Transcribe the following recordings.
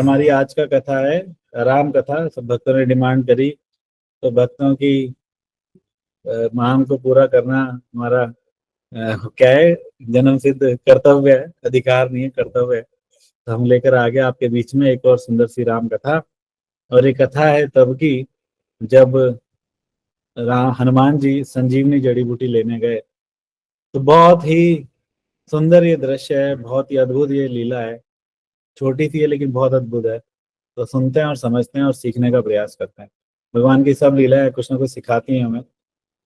हमारी आज का कथा है राम कथा। सब भक्तों ने डिमांड करी, तो भक्तों की मांग को पूरा करना हमारा क्या है, जन्म सिद्ध कर्तव्य है। अधिकार नहीं है, कर्तव्य है। तो हम लेकर आ गए आपके बीच में एक और सुंदर सी राम कथा। और ये कथा है तब की, जब हनुमान जी संजीवनी जड़ी बूटी लेने गए। तो बहुत ही सुंदर ये दृश्य है, बहुत ही अद्भुत ये लीला है। छोटी सी है लेकिन बहुत अद्भुत है। तो सुनते हैं और समझते हैं और सीखने का प्रयास करते हैं। भगवान की सब लीलाएं कुछ ना कुछ सिखाती हैं हमें,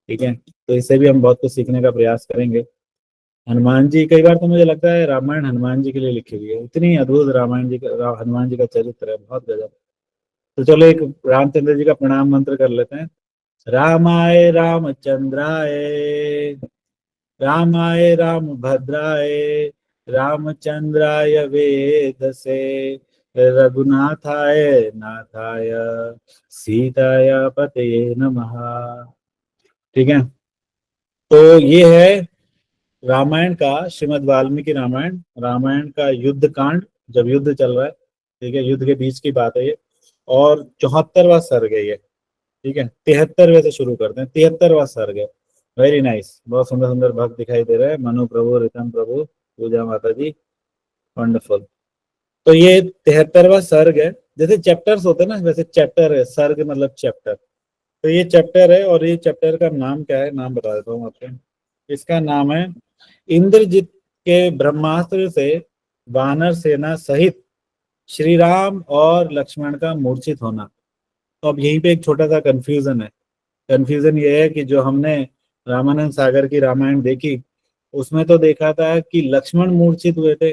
ठीक है। तो इससे भी हम बहुत कुछ सीखने का प्रयास करेंगे। हनुमान जी, कई बार तो मुझे लगता है रामायण हनुमान जी के लिए लिखी हुई है। इतनी अद्भुत रामायण जी का, हनुमान जी का चरित्र है, बहुत गजब। तो चलो एक रामचंद्र जी का प्रणाम मंत्र कर लेते हैं। रामाय रामचंद्राय, रामाय रामभद्राय, रामचंद्राय वेधसे, रघुनाथाय नाथाय सीताय पतये नमः। ठीक है। तो ये है रामायण का, श्रीमद् वाल्मीकि रामायण, रामायण का युद्ध कांड, जब युद्ध चल रहा है, ठीक है, युद्ध के बीच की बात है ये। और 74वां सर्ग है ये, ठीक है। 73वें से शुरू करते हैं, 73वां सर्ग है। वेरी नाइस, बहुत सुंदर सुंदर भक्त दिखाई दे रहे हैं। मनु प्रभु, रितम प्रभु, पूजा माता जी, वंडरफुल। तो ये 73वां सर्ग है। जैसे चैप्टर्स होते हैं ना, वैसे चैप्टर है, सर्ग मतलब चैप्टर। तो ये चैप्टर है, और ये चैप्टर का नाम क्या है, नाम बता देता हूँ आपको। इसका नाम है इंद्रजित के ब्रह्मास्त्र से वानर सेना सहित श्री राम और लक्ष्मण का मूर्छित होना। तो अब यहीं पे एक छोटा सा कंफ्यूजन है। कंफ्यूजन ये है कि जो हमने रामानंद सागर की रामायण देखी, उसमें तो देखा था कि लक्ष्मण मूर्छित हुए थे,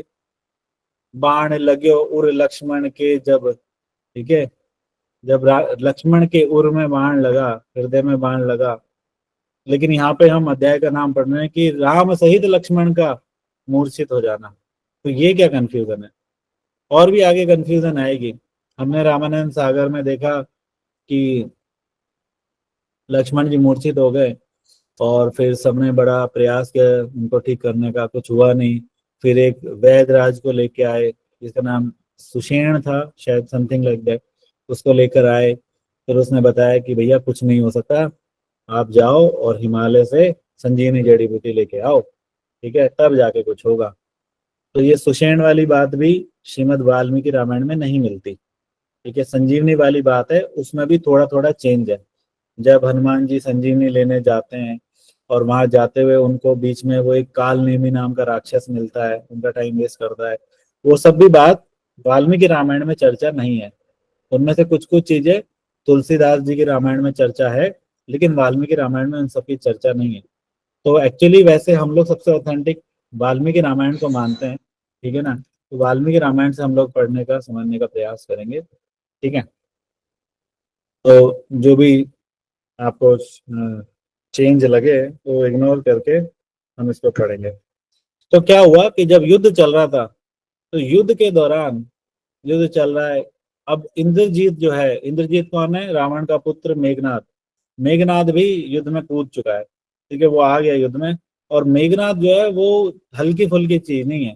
बाण लग्यो उर लक्ष्मण के जब, ठीक है। जब लक्ष्मण के उर में बाण लगा, हृदय में बाण लगा। लेकिन यहाँ पे हम अध्याय का नाम पढ़ रहे हैं कि राम सहित लक्ष्मण का मूर्छित हो जाना। तो ये क्या कंफ्यूजन है? और भी आगे कंफ्यूजन आएगी। हमने रामानंद सागर में देखा कि लक्ष्मण जी मूर्छित हो गए, और फिर सबने बड़ा प्रयास किया उनको ठीक करने का, कुछ हुआ नहीं। फिर एक वैद राज को लेके आए, जिसका नाम सुषेण था शायद, समथिंग लाइक दैट। उसको लेकर आए, फिर उसने बताया कि भैया कुछ नहीं हो सकता, आप जाओ और हिमालय से संजीवनी जड़ी बूटी लेके आओ, ठीक है, तब जाके कुछ होगा। तो ये सुषेण वाली बात भी श्रीमद् वाल्मीकि रामायण में नहीं मिलती, ठीक है। संजीवनी वाली बात है, उसमें भी थोड़ा थोड़ा चेंज है। जब हनुमान जी संजीवनी लेने जाते हैं, और वहां जाते हुए उनको बीच में वो एक काल नेमी नाम का राक्षस मिलता है, उनका टाइम वेस्ट करता है, वो सब भी बात वाल्मीकि रामायण में चर्चा नहीं है। उनमें से कुछ कुछ चीजें तुलसीदास जी की रामायण में चर्चा है, लेकिन वाल्मीकि रामायण में उन सबकी चर्चा नहीं है। तो एक्चुअली वैसे हम लोग सबसे ऑथेंटिक वाल्मीकि रामायण को मानते हैं, ठीक है ना। तो वाल्मीकि रामायण से हम लोग पढ़ने का, समझने का प्रयास करेंगे, ठीक है। तो जो भी आपको चेंज लगे तो इग्नोर करके हम इसको पढ़ेंगे। तो क्या हुआ कि जब युद्ध चल रहा था, तो युद्ध के दौरान, युद्ध चल रहा है, अब इंद्रजीत जो है, इंद्रजीत कौन है? रावण का पुत्र मेघनाद। मेघनाद भी युद्ध में कूद चुका है, ठीक है, वो आ गया युद्ध में। और मेघनाद जो है वो हल्की फुल्की चीज नहीं है,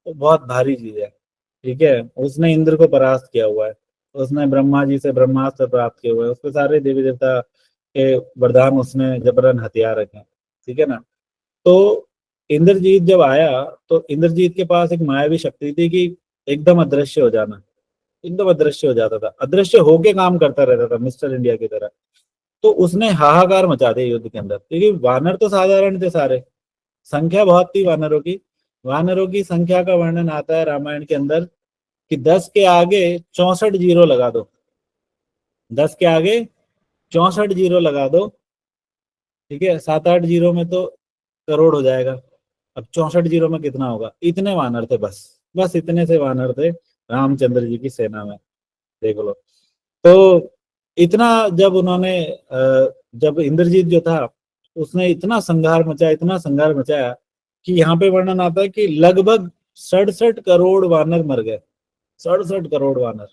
वो बहुत भारी चीज है, ठीक है। उसने इंद्र को परास्त किया हुआ है, उसने ब्रह्मा जी से ब्रह्मास्त्र प्राप्त किए हुए हैं, उसके सारे देवी देवता के वरदान उसने जबरन हथियार रखे हैं, ठीक है ना। तो इंद्रजीत जब आया, तो इंद्रजीत के पास एक मायावी शक्ति थी कि एकदम अदृश्य हो जाना, एकदम अदृश्य हो जाता था, अदृश्य होके काम करता रहता था, मिस्टर इंडिया की तरह। तो उसने हाहाकार मचा दिया युद्ध के अंदर, क्योंकि वानर तो साधारण थे सारे, संख्या बहुत थी वानरों की। वानरों की संख्या का वर्णन आता है रामायण के अंदर कि 10 के आगे 64 जीरो लगा दो, 10 के आगे 64 जीरो लगा दो, ठीक है। 7-8 जीरो में तो करोड़ हो जाएगा। अब 64 जीरो में कितना होगा? इतने वानर थे, बस बस इतने से वानर थे रामचंद्र जी की सेना में, देख लो। तो इतना जब उन्होंने जब इंद्रजीत जो था, उसने इतना संघार मचाया, इतना संघार मचाया कि यहाँ पे वर्णन आता है कि लगभग 67 करोड़ वानर मर गए। 67 करोड़ वानर,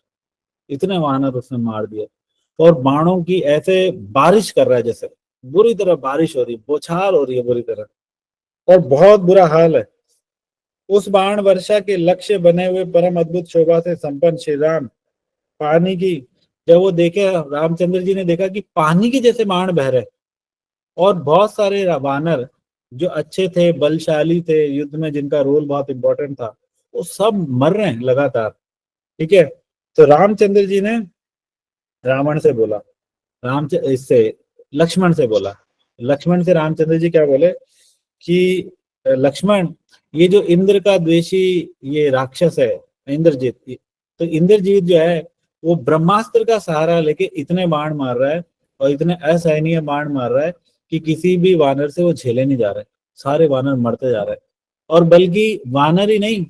इतने वानर उसने मार दिए। और बाणों की ऐसे बारिश कर रहा है, जैसे बुरी तरह बारिश हो रही है, बौछार हो रही है बुरी तरह, और बहुत बुरा हाल है। उस बाण वर्षा के लक्ष्य बने हुए परम अद्भुत शोभा से संपन्न श्री राम पानी की, जब वो देखे, रामचंद्र जी ने देखा कि पानी के जैसे बाण बह रहे, और बहुत सारे वानर जो अच्छे थे, बलशाली थे, युद्ध में जिनका रोल बहुत इंपॉर्टेंट था, वो सब मर रहे हैं लगातार। ठीक है। तो रामचंद्र जी ने रावण से बोला, राम इससे लक्ष्मण से बोला, लक्ष्मण से रामचंद्र जी क्या बोले कि लक्ष्मण, ये जो इंद्र का द्वेषी ये राक्षस है इंद्रजीत, तो इंद्रजीत जो है वो ब्रह्मास्त्र का सहारा लेके इतने बाण मार रहा है, और इतने असहनीय बाण मार रहा है कि किसी भी वानर से वो झेले नहीं जा रहे, सारे वानर मरते जा रहे हैं। और बल्कि वानर ही नहीं,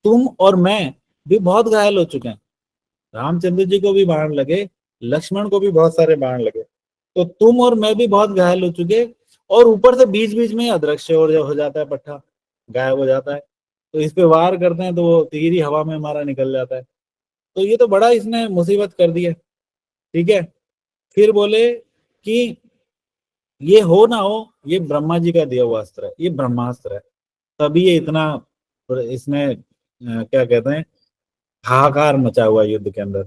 तुम और मैं भी बहुत घायल हो चुके हैं। रामचंद्र जी को भी बाण लगे, लक्ष्मण को भी बहुत सारे बाण लगे, तो तुम और मैं भी बहुत घायल हो चुके, और ऊपर से बीच बीच में अदृश्य और हो जाता है पट्टा, गायब हो जाता है। तो इस पे वार करते हैं तो वो तीर ही हवा में हमारा निकल जाता है। तो ये तो बड़ा इसने मुसीबत कर दी है। ठीक है। फिर बोले कि ये हो ना हो, ये ब्रह्मा जी का दिया हुआ अस्त्र है, ये ब्रह्मास्त्र है, तभी ये इतना इसने क्या कहते हैं, हाहाकार मचा हुआ है युद्ध के अंदर।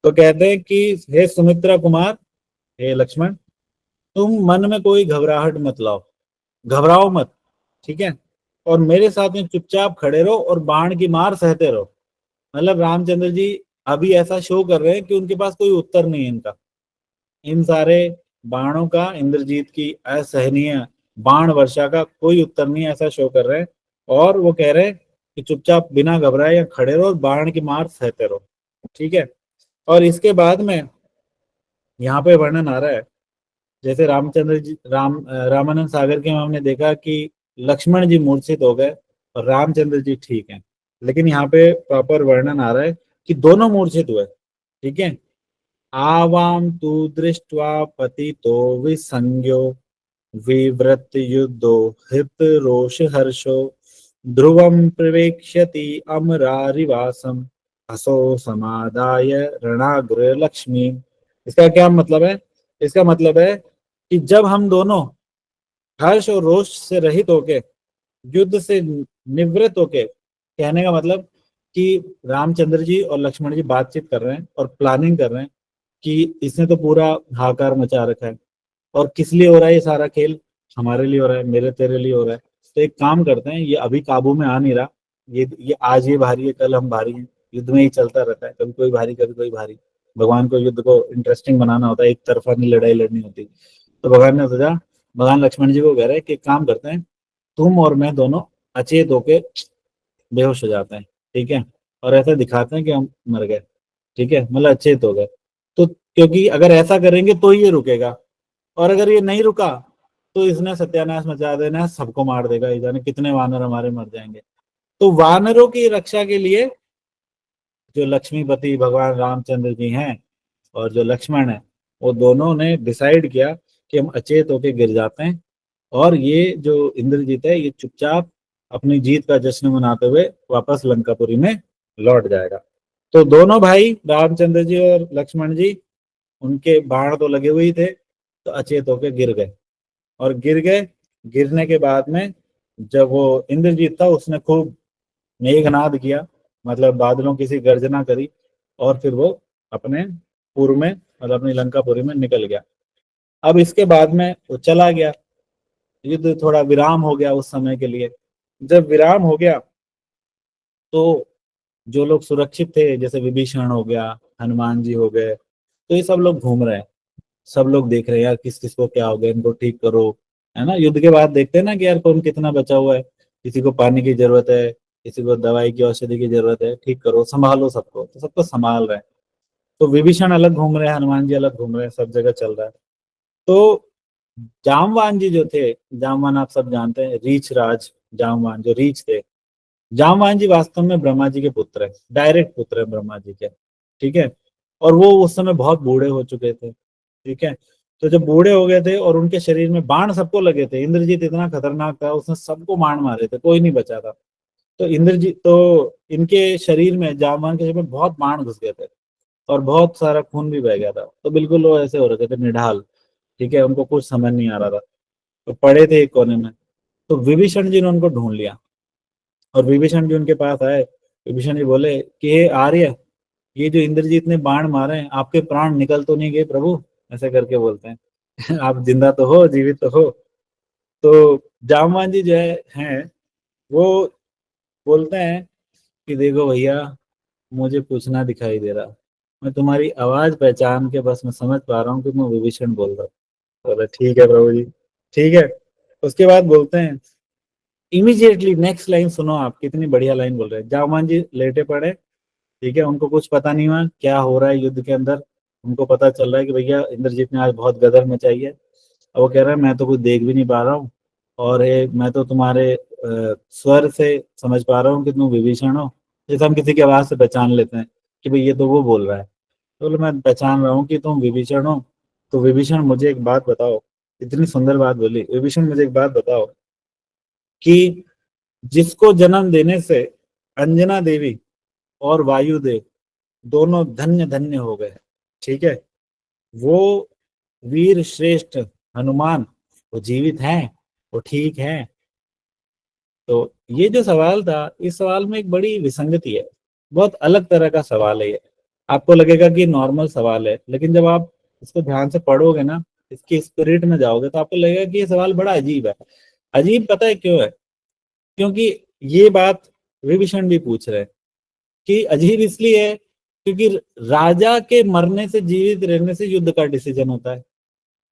तो कहते हैं कि हे सुमित्रा कुमार, हे लक्ष्मण, तुम मन में कोई घबराहट मत लाओ, घबराओ मत। ठीक है। और मेरे साथ में चुपचाप खड़े रहो और बाण की मार सहते रहो। मतलब रामचंद्र जी अभी ऐसा शो कर रहे हैं कि उनके पास कोई उत्तर नहीं है इनका, इन सारे बाणों का, इंद्रजीत की असहनीय बाण वर्षा का कोई उत्तर नहीं है, ऐसा शो कर रहे हैं। और वो कह रहे हैं कि चुपचाप बिना घबराए या खड़े रहो और बाण की मार सहते रहो। ठीक है। और इसके बाद में यहाँ पे वर्णन आ रहा है, जैसे रामचंद्र जी रामानंद सागर के में हमने देखा कि लक्ष्मण जी मूर्छित हो गए और रामचंद्र जी ठीक हैं, लेकिन यहाँ पे प्रॉपर वर्णन आ रहा है कि दोनों मूर्छित हुए। ठीक है। आवाम तु दृष्ट्वा पतितो विसंज्ञो विवृत युद्धो हृत रोष हर्षो ध्रुवं प्रवेक्ष्यति अमरारिवासम हसो समादाय रणाग्र लक्ष्मी। इसका क्या मतलब है? इसका मतलब है कि जब हम दोनों हर्ष और रोष से रहित होके, युद्ध से निवृत्त होके, कहने का मतलब कि रामचंद्र जी और लक्ष्मण जी बातचीत कर रहे हैं और प्लानिंग कर रहे हैं कि इसने तो पूरा हाहाकार मचा रखा है, और किस लिए हो रहा है ये सारा खेल? हमारे लिए हो रहा है, मेरे तेरे लिए हो रहा है। तो एक काम करते हैं, ये अभी काबू में आ नहीं रहा, ये आज ये भारी है, कल हम भारी हैं, युद्ध में ही चलता रहता है, कभी कोई भारी कभी कोई भारी। भगवान को युद्ध को इंटरेस्टिंग बनाना होता है, एक तरफा नहीं लड़ाई लड़नी होती। तो भगवान ने सोचा, भगवान लक्ष्मण जी को कह रहे हैं कि एक काम करते हैं, तुम और मैं दोनों अचेत होके बेहोश हो जाते हैं। ठीक है। और ऐसा दिखाते हैं कि हम मर गए। ठीक है, मतलब अचेत हो गए। तो क्योंकि अगर ऐसा करेंगे तो ही ये रुकेगा, और अगर ये नहीं रुका तो इसने सत्यानाश मचा देना है, सबको मार देगा, ये जाने कितने वानर हमारे मर जाएंगे। तो वानरों की रक्षा के लिए जो लक्ष्मीपति भगवान रामचंद्र जी हैं और जो लक्ष्मण है, वो दोनों ने डिसाइड किया कि हम अचेत होके गिर जाते हैं, और ये जो इंद्रजीत है ये चुपचाप अपनी जीत का जश्न मनाते हुए वापस लंकापुरी में लौट जाएगा। तो दोनों भाई रामचंद्र जी और लक्ष्मण जी, उनके बाण तो लगे हुए ही थे, तो अचेत होके गिर गए। और गिर गए, गिरने के बाद में जब वो इंद्रजीत था उसने खूब मेघनाद किया, मतलब बादलों की सी गर्जना करी, और फिर वो अपने पुर में, मतलब अपनी लंकापुरी में निकल गया। अब इसके बाद में वो चला गया, युद्ध थोड़ा विराम हो गया उस समय के लिए। जब विराम हो गया तो जो लोग सुरक्षित थे, जैसे विभीषण हो गया, हनुमान जी हो गए, तो ये सब लोग घूम रहे हैं, सब लोग देख रहे हैं यार किस किस को क्या हो गया, इनको ठीक करो। है ना, युद्ध के बाद देखते हैं ना कि यार कौन कितना बचा हुआ है, किसी को पानी की जरूरत है, किसी को दवाई की औषधि की जरूरत है, ठीक करो, संभालो सबको, तो सबको संभाल रहे हैं। तो विभीषण अलग घूम रहे हैं, हनुमान जी अलग घूम रहे हैं, सब जगह चल रहा है। तो जामवान जी जो थे, जामवान आप सब जानते हैं, रीछ राज जामवान जो रीछ थे, जामवान जी वास्तव में ब्रह्मा जी के पुत्र है, डायरेक्ट पुत्र है ब्रह्मा जी के। ठीक है। और वो उस समय बहुत बूढ़े हो चुके थे। ठीक है। तो जब बूढ़े हो गए थे और उनके शरीर में बाण सबको लगे थे, इंद्रजीत इतना खतरनाक था, उसने सबको बाण मारे थे, कोई नहीं बचा था। तो इंद्रजीत तो इनके शरीर में, जामवान के शरीर में बहुत बाण घुस गए थे, और बहुत सारा खून भी बह गया था, तो बिल्कुल वो ऐसे हो रखे थे निढाल। ठीक है। उनको कुछ समझ नहीं आ रहा था, तो पड़े थे एक कोने में। तो विभीषण जी ने उनको ढूंढ लिया, और विभीषण जी उनके पास आए। विभीषण जी बोले कि हे आर्य, ये जो इंद्रजीत ने बाण मारे हैं, आपके प्राण निकल तो नहीं गए प्रभु? ऐसे करके बोलते हैं। आप जिंदा तो हो, जीवित तो हो। तो जामवान जी जो हैं वो बोलते हैं कि देखो भैया, मुझे कुछ ना दिखाई दे रहा, मैं तुम्हारी आवाज पहचान के बस मैं समझ पा रहा हूँ कि मैं विभीषण बोल रहा हूँ। बोले ठीक है प्रभु जी, ठीक है। उसके बाद बोलते हैं इमीडिएटली नेक्स्ट लाइन सुनो, आप कितनी बढ़िया लाइन बोल रहे हैं। जामवान जी लेटे पड़े, ठीक है, उनको कुछ पता नहीं हुआ क्या हो रहा है युद्ध के अंदर। उनको पता चल रहा है कि भैया इंद्रजीत ने आज बहुत गदर मचाई है। और वो कह रहा है मैं तो कुछ देख भी नहीं पा रहा हूँ, और मैं तो तुम्हारे स्वर से समझ पा रहा हूँ कि तुम विभीषण हो। जैसे हम किसी की आवाज से पहचान लेते हैं कि भाई ये तो वो बोल रहा है, तो बोले मैं पहचान रहा हूँ कि तुम विभीषण हो। तो विभीषण मुझे एक बात बताओ, इतनी सुंदर बात बोली, विभीषण मुझे एक बात बताओ कि जिसको जन्म देने से अंजना देवी और वायुदेव दोनों धन्य धन्य हो गए, ठीक है, वो वीर श्रेष्ठ हनुमान, वो जीवित हैं, वो ठीक है? तो ये जो सवाल था, इस सवाल में एक बड़ी विसंगति है, बहुत अलग तरह का सवाल है ये। आपको लगेगा कि नॉर्मल सवाल है, लेकिन जब आप इसको ध्यान से पढ़ोगे ना, इसके स्पिरिट में जाओगे, तो आपको लगेगा कि ये सवाल बड़ा अजीब है। अजीब पता है क्यों है? क्योंकि ये बात विभीषण भी पूछ रहे हैं। कि अजीब इसलिए है क्योंकि राजा के मरने से जीवित रहने से युद्ध का डिसीजन होता है।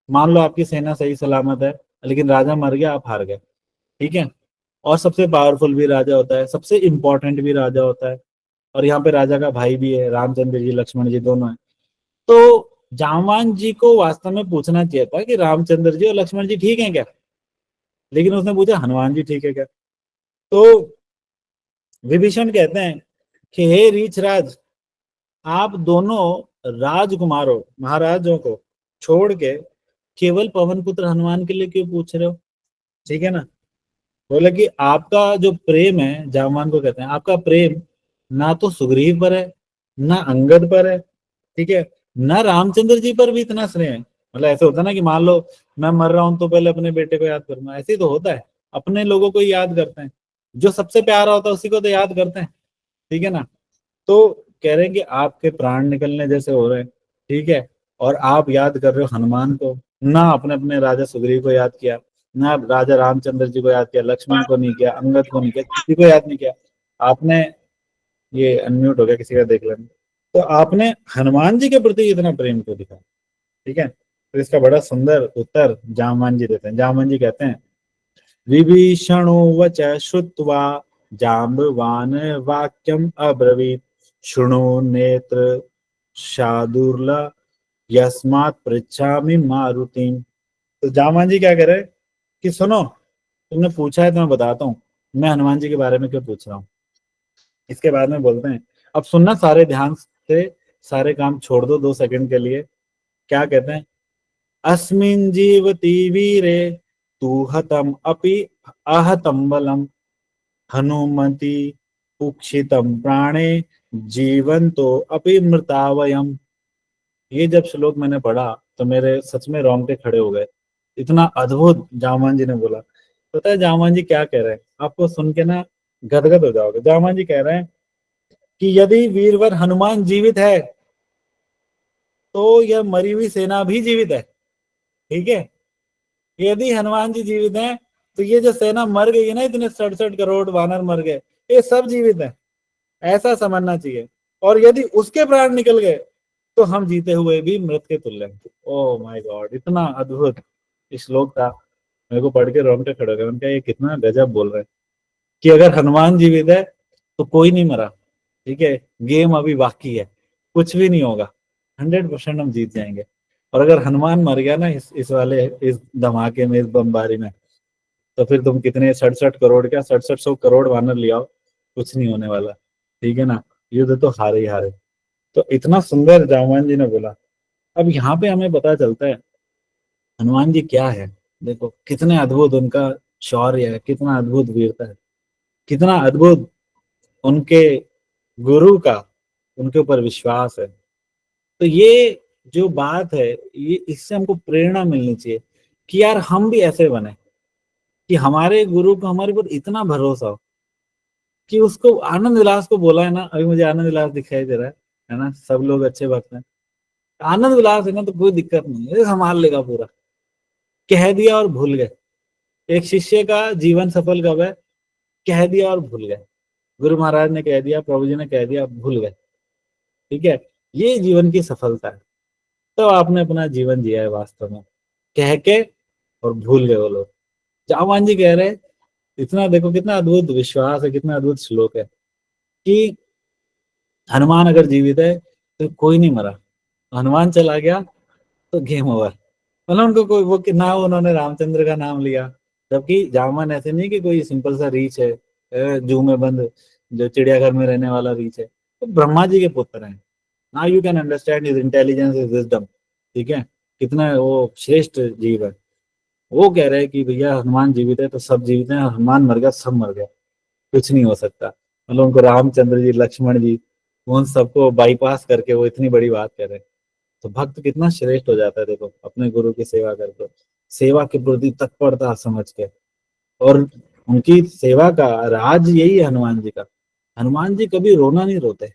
मान लो आपकी सेना सही सलामत है, लेकिन राजा मर गया, आप हार गए, ठीक है। और सबसे पावरफुल भी राजा होता है, सबसे इंपॉर्टेंट भी राजा होता है, और यहाँ पे राजा का भाई भी है, रामचंद्र जी लक्ष्मण जी दोनों है। तो जामवान जी को वास्तव में पूछना चाहिए था कि रामचंद्र जी और लक्ष्मण जी ठीक है क्या, लेकिन उसने पूछा हनुमान जी ठीक है क्या। तो विभीषण कहते हैं कि हे रीछ राज, आप दोनों राजकुमारों महाराजों को छोड़ के केवल पवन पुत्र हनुमान के लिए क्यों पूछ रहे हो? ठीक है ना। बोले कि आपका जो प्रेम है, जामवान को कहते हैं, आपका प्रेम ना तो सुग्रीव पर है, ना अंगद पर है, ठीक है, ना रामचंद्र जी पर भी इतना स्नेह है। मतलब ऐसे होता है ना कि मान लो मैं मर रहा हूं तो पहले अपने बेटे को याद करूंगा, ऐसे ही तो होता है, अपने लोगों को ही याद करते हैं, जो सबसे प्यारा होता है उसी को तो याद करते हैं, ठीक है ना। तो कह रहे हैं कि आपके प्राण निकलने जैसे हो रहे हैं, ठीक है, और आप याद कर रहे हो हनुमान को, ना अपने अपने राजा सुग्रीव को याद किया, ना राजा रामचंद्र जी को याद किया, लक्ष्मण को नहीं किया, अंगद को नहीं किया, किसी को याद नहीं किया आपने। ये अनम्यूट हो गया, किसी का देख लेना। तो आपने हनुमान जी के प्रति इतना प्रेम क्यों दिखा? ठीक है, तो इसका बड़ा सुंदर उत्तर जामवान जी देते हैं। जामवान जी कहते हैं विभीषणो वच श्रुत्वा जाम्बवान वाक्यम अब्रवीत शृणु नेत्र शार्दूल यस्मात् पृच्छामि मारुतिम। तो जामवान जी क्या कह रहे हैं कि सुनो, तुमने पूछा है तो मैं बताता हूँ मैं हनुमान जी के बारे में क्यों पूछ रहा हूँ। इसके बाद में बोलते हैं, अब सुनना सारे ध्यान से, सारे काम छोड़ दो 2 सेकंड के लिए। क्या कहते हैं? अस्मिन् जीवति वीरे तु हतम अपि आहतम बलम हनुमति उक्षितम प्राणे जीवंतो अपि मृतावयम। ये जब श्लोक मैंने पढ़ा तो मेरे सच में रोंगटे खड़े हो गए, इतना अद्भुत जामवान जी ने बोला। पता है जामवान जी क्या कह रहे हैं? आपको सुन के ना गदगद हो जाओगे। जामवान जी कह रहे हैं कि यदि वीरवर हनुमान जीवित है तो यह मरी हुई सेना भी जीवित है, ठीक है। यदि हनुमान जी जीवित हैं तो ये जो सेना मर गई है ना, इतने 67 करोड़ वानर मर गए, ये सब जीवित है, ऐसा समझना चाहिए। और यदि उसके प्राण निकल गए तो हम जीते हुए भी मृत के तुल्य हैं। ओ माय गॉड, इतना अद्भुत श्लोक था, मेरे को पढ़ के रोंगटे खड़े हो गए। उनका ये कितना गजब बोल रहे हैं कि अगर हनुमान जीवित है तो कोई नहीं मरा, ठीक है, गेम अभी बाकी है, कुछ भी नहीं होगा, 100% हम जीत जाएंगे। और अगर हनुमान मर गया ना इस वाले इस धमाके में, इस बमबारी में, तो फिर तुम कितने 67 करोड़, क्या 6700 करोड़ वानर ले आओ, कुछ नहीं होने वाला, ठीक है ना। युद्ध तो हारे ही हारे। तो इतना सुंदर जामवान जी ने बोला। अब यहाँ पे हमें पता चलता है हनुमान जी क्या है। देखो कितने अद्भुत उनका शौर्य है, कितना अद्भुत वीरता है, कितना अद्भुत उनके गुरु का उनके ऊपर विश्वास है। तो ये जो बात है, ये इससे हमको प्रेरणा मिलनी चाहिए कि यार हम भी ऐसे बने कि हमारे गुरु को हमारे ऊपर इतना भरोसा हो कि उसको आनंद विलास को बोला है ना, अभी मुझे आनंद विलास दिखाई दे रहा है ना, सब लोग अच्छे भक्त हैं, आनंद विलास है ना, तो कोई दिक्कत नहीं है, ये संभाल लेगा पूरा। कह दिया और भूल गए। एक शिष्य का जीवन सफल कब है? कह दिया और भूल गए। गुरु महाराज ने कह दिया, प्रभु जी ने कह दिया, भूल गए। ठीक है, ये जीवन की सफलता है। तो आपने अपना जीवन जिया है वास्तव में, कह के और भूल गए वो लोग। जावान जी कह रहे, इतना देखो कितना अद्भुत विश्वास है, कितना अद्भुत श्लोक है कि हनुमान अगर जीवित है तो कोई नहीं मरा, हनुमान चला गया तो गेम ओवर। मतलब उनको कोई वो कि ना उन्होंने रामचंद्र का नाम लिया, जबकि जामवन ऐसे नहीं कि कोई सिंपल सा रीछ है, जू में बंद, जो चिड़ियाघर में रहने वाला रीछ है, तो ब्रह्मा जी के पुत्र हैं। Now you can understand his intelligence, his wisdom. ठीक है, कितना वो श्रेष्ठ जीव है। वो कह रहे हैं कि भैया हनुमान जीवित है तो सब जीवित हैं, हनुमान मर गया सब मर गया, कुछ नहीं हो सकता। मतलब उनको रामचंद्र जी, लक्ष्मण जी, उन सबको बाईपास करके वो इतनी बड़ी बात कह रहे हैं। तो भक्त कितना श्रेष्ठ हो जाता है देखो, अपने गुरु की सेवा करके, सेवा के प्रति तत्परता समझ के। और उनकी सेवा का राज यही है हनुमान जी का। हनुमान जी कभी रोना नहीं रोते,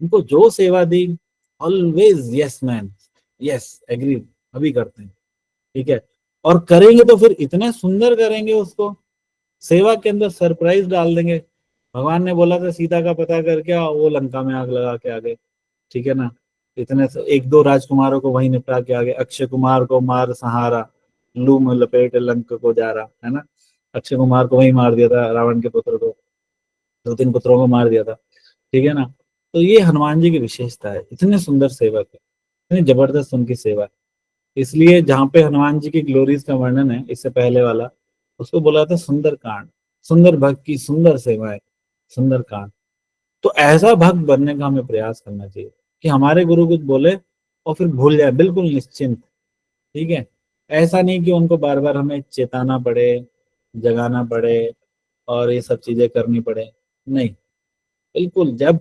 उनको जो सेवा दी always yes man, yes agree, अभी करते हैं। ठीक है, और करेंगे तो फिर इतने सुंदर करेंगे उसको, सेवा के अंदर सरप्राइज डाल देंगे। भगवान ने बोला था सीता का पता करके आओ, वो लंका में आग लगा के आ गए। ठीक है ना, इतने एक दो राजकुमारों को वहीं निपटा के आ गए, अक्षय कुमार को मार सहारा, लू में लपेट लंका को जा रहा है ना, अक्षय कुमार को वहीं मार दिया था, रावण के पुत्र को, दो तीन पुत्रों को मार दिया था। ठीक है ना, तो ये हनुमान जी की विशेषता है, इतने सुंदर सेवक है, इतनी जबरदस्त उनकी सेवा है। इसलिए जहाँ पे हनुमान जी की ग्लोरीज का वर्णन है, इससे पहले वाला, उसको बोला था सुंदर कांड, सुंदर भक्त की सुंदर सेवाएं, सुंदर कांड। तो ऐसा भक्त बनने का हमें प्रयास करना चाहिए कि हमारे गुरु कुछ बोले और फिर भूल जाए, बिल्कुल निश्चिंत। ठीक है, ऐसा नहीं कि उनको बार बार हमें चेताना पड़े, जगाना पड़े और ये सब चीजें करनी पड़े। नहीं, बिल्कुल, जब